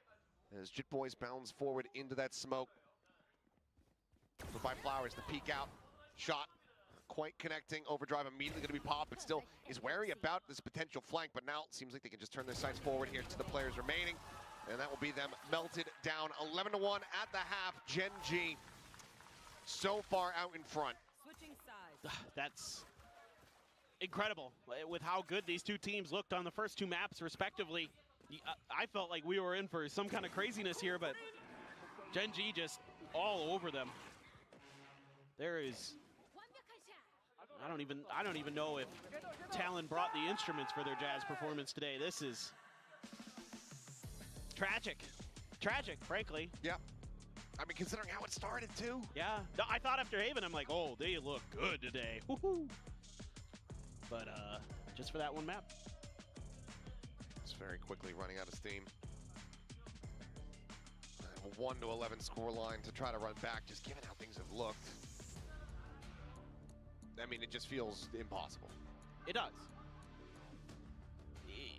as Jitboys bounds forward into that smoke. By Flowers, the peek out shot, quite connecting. Overdrive immediately going to be popped, but still is wary about this potential flank. But now it seems like they can just turn their sights forward here to the players remaining, and that will be them melted down 11-1 at the half. Gen G so far out in front. That's incredible with how good these two teams looked on the first 2 maps respectively. I felt like we were in for some kind of craziness here, but Gen G just all over them. There is, I don't even know if Talon brought the instruments for their Jazz performance today. This is tragic, frankly. Yeah. I mean, considering how it started too. Yeah, I thought after Haven, I'm like, oh, they look good today. Woohoo! but just for that one map. It's very quickly running out of steam. 1-11 scoreline to try to run back, just given how things have looked. I mean, it just feels impossible. It does.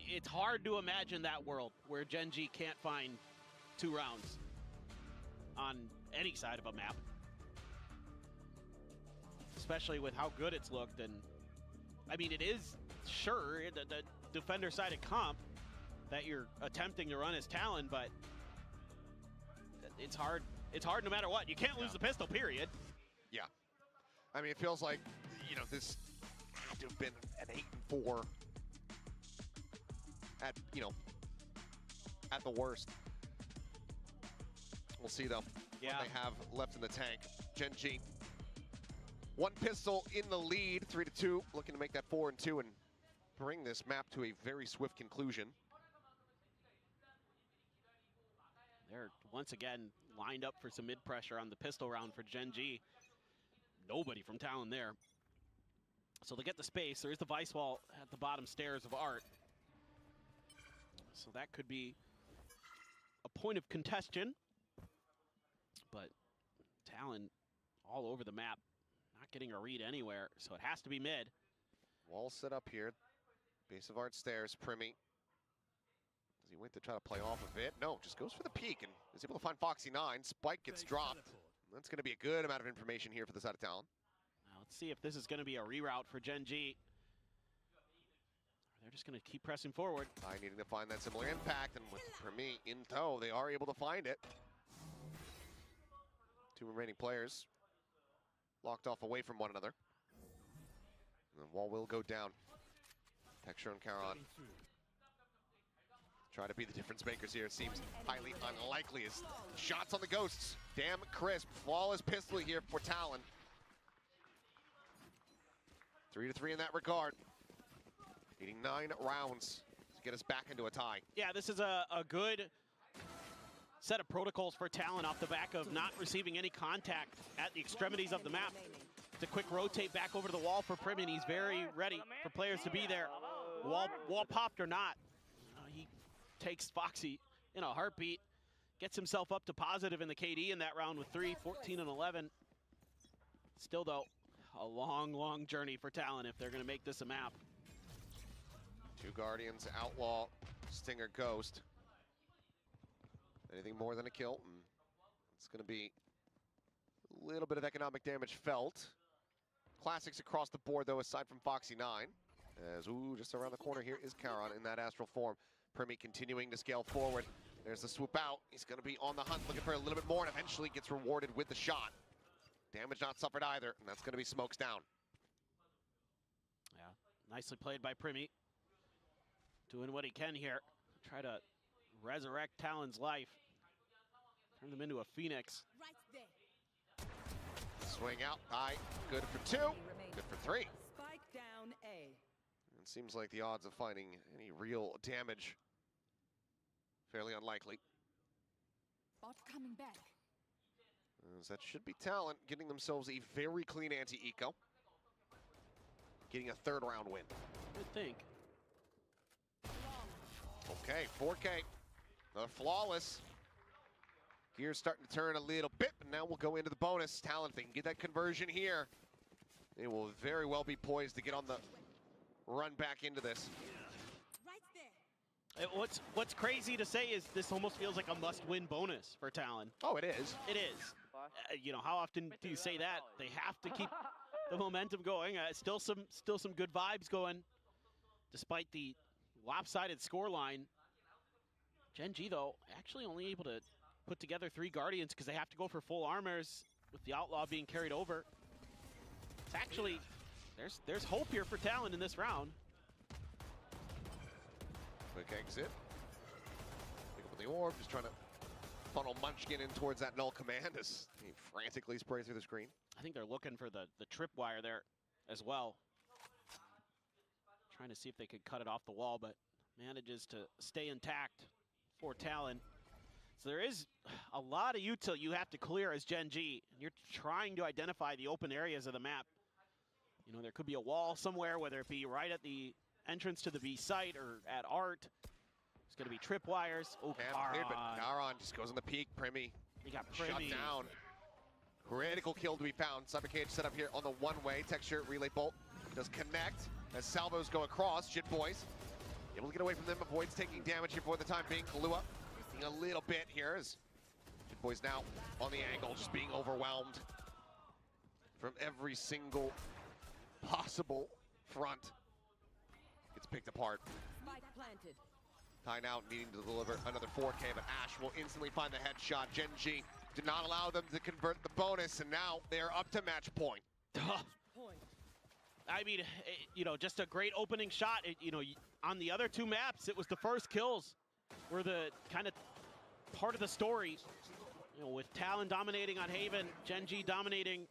It's hard to imagine that world where Gen G can't find 2 rounds on any side of a map. Especially with how good it's looked. And I mean, it is sure the defender side of comp that you're attempting to run as Talon, but it's hard. It's hard no matter what. You can't lose the pistol, period. Yeah. I mean, it feels like, you know, this had to have been an 8-4 at, you know, at the worst. We'll see, though, what they have left in the tank. Gen G, 1 pistol in the lead, 3-2, looking to make that 4-2 and bring this map to a very swift conclusion. They're once again lined up for some mid pressure on the pistol round for Gen G. Nobody from Talon there. So they get the space. There's the vice wall at the bottom stairs of Art. So that could be a point of contention. But Talon all over the map, not getting a read anywhere. So it has to be mid. Wall set up here. Base of Art stairs. Primi. Does he wait to try to play off of it? No, just goes for the peek and is able to find Foxy 9. Spike gets dropped. That's going to be a good amount of information here for the side of Talon. Now let's see if this is going to be a reroute for Gen G. They're just going to keep pressing forward. I needing to find that similar impact, and with Primi in tow, they are able to find it. 2 remaining players locked off away from one another. And the wall will go down. Texture and Caron try to be the difference makers here. It seems highly unlikely as shots on the ghosts. Damn crisp, flawless pistol here for Talon. 3-3 in that regard. Needing 9 rounds to get us back into a tie. Yeah, this is a good set of protocols for Talon off the back of not receiving any contact at the extremities of the map. It's a quick rotate back over to the wall for Prim, and he's very ready for players to be there. Wall popped or not. He takes Foxy in a heartbeat, gets himself up to positive in the KD in that round with 3, 14 and 11. Still though, a long, long journey for Talon if they're gonna make this a map. 2 Guardians, Outlaw, Stinger, Ghost. Anything more than a kill, and it's gonna be a little bit of economic damage felt. Classics across the board though, aside from Foxy 9. As, just around the corner here is Caron in that astral form. Primi continuing to scale forward. There's the swoop out. He's going to be on the hunt, looking for a little bit more, and eventually gets rewarded with the shot. Damage not suffered either, and that's going to be smokes down. Yeah, nicely played by Primi. Doing what he can here. Try to resurrect Talon's life. Turn them into a phoenix. Swing out, high, good for 2, good for 3. Spike down A. It seems like the odds of finding any real damage fairly unlikely. Bot coming back. As that should be Talon getting themselves a very clean anti-eco. Getting a 3rd round win. Good think. Okay, 4K. Another flawless. Gears starting to turn a little bit, but now we'll go into the bonus. Talon, if they can get that conversion here, they will very well be poised to get on the run back into this. What's crazy to say is this almost feels like a must-win bonus for Talon. Oh, it is. It is. You know, how often do you say that? They have to keep the momentum going. Still some good vibes going, despite the lopsided scoreline. Gen G though actually only able to put together 3 Guardians because they have to go for full armors with the Outlaw being carried over. It's actually there's hope here for Talon in this round. Quick exit. Pick up the orb, just trying to funnel Munchkin in towards that null command as he frantically sprays through the screen. I think they're looking for the tripwire there as well. Trying to see if they could cut it off the wall, but manages to stay intact for Talon. So there is a lot of util you have to clear as Gen G. You're trying to identify the open areas of the map. You know, there could be a wall somewhere, whether it be right at the entrance to the B site or at Art. It's going to be tripwires. Oh, Karon just goes on the peak. Primi. He got shut down. Critical kill to be found. Cybercage set up here on the one-way. Texture relay bolt does connect as salvos go across. Jit Boys able to get away from them. Avoids taking damage here for the time being. Kalua seeing a little bit here as Jit Boys now on the angle, just being overwhelmed from every single possible front. Gets picked apart. Spike planted. Ty now needing to deliver another 4K, but Ash will instantly find the headshot. Gen G did not allow them to convert the bonus, and now they are up to match point. I mean, you know, just a great opening shot. You know, on the other two maps, it was the first kills were the kind of part of the story. You know, with Talon dominating on Haven, Gen G dominating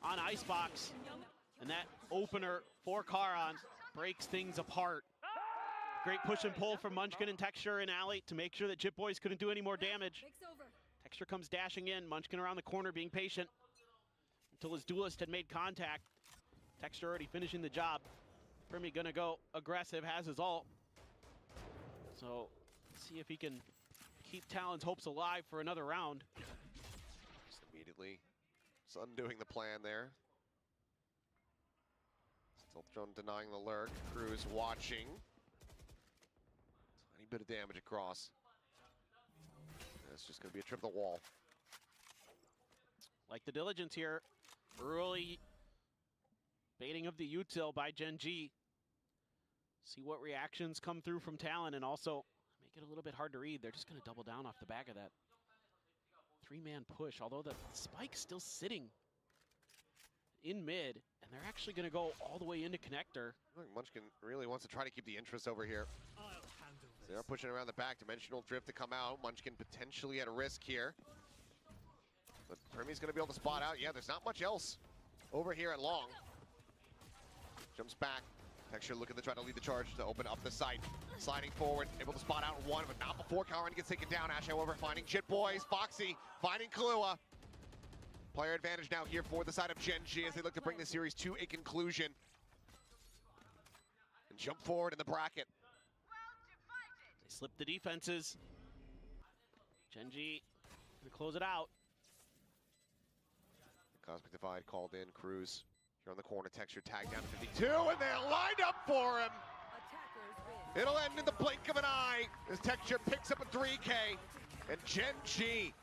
on Icebox, and that opener for Karon breaks things apart. Great push and pull from Munchkin and Texture and Alley to make sure that Jit Boys couldn't do any more damage. Texture comes dashing in, Munchkin around the corner being patient until his duelist had made contact. Texture already finishing the job. Primi gonna go aggressive, has his ult. So, see if he can keep Talon's hopes alive for another round. Just immediately, it's undoing the plan there. Stiltron denying the lurk, Cruz watching. Tiny bit of damage across. It's just gonna be a trip to the wall. Like the diligence here, early baiting of the util by Gen G. See what reactions come through from Talon and also make it a little bit hard to read. They're just going to double down off the back of that three-man push, although the spike's still sitting in mid, and they're actually going to go all the way into connector. I think Munchkin really wants to try to keep the interest over here. They are pushing around the back. Dimensional drift to come out. Munchkin potentially at risk here. But Primi's going to be able to spot out. Yeah, there's not much else over here at long. Jumps back. Texture looking to try to lead the charge to open up the site. Sliding forward, able to spot out one, but not before Karon gets taken down. Ash, however, finding Jit Boys. Foxy finding Kalua. Player advantage now here for the side of Gen G as they look to bring the series to a conclusion. And jump forward in the bracket. They slip the defenses. Gen G gonna close it out. Cosmic Divide called in. Cruz here on the corner. Texture tagged down to 52, and they're lined up for him. It'll end in the blink of an eye as Texture picks up a 3K, and Gen G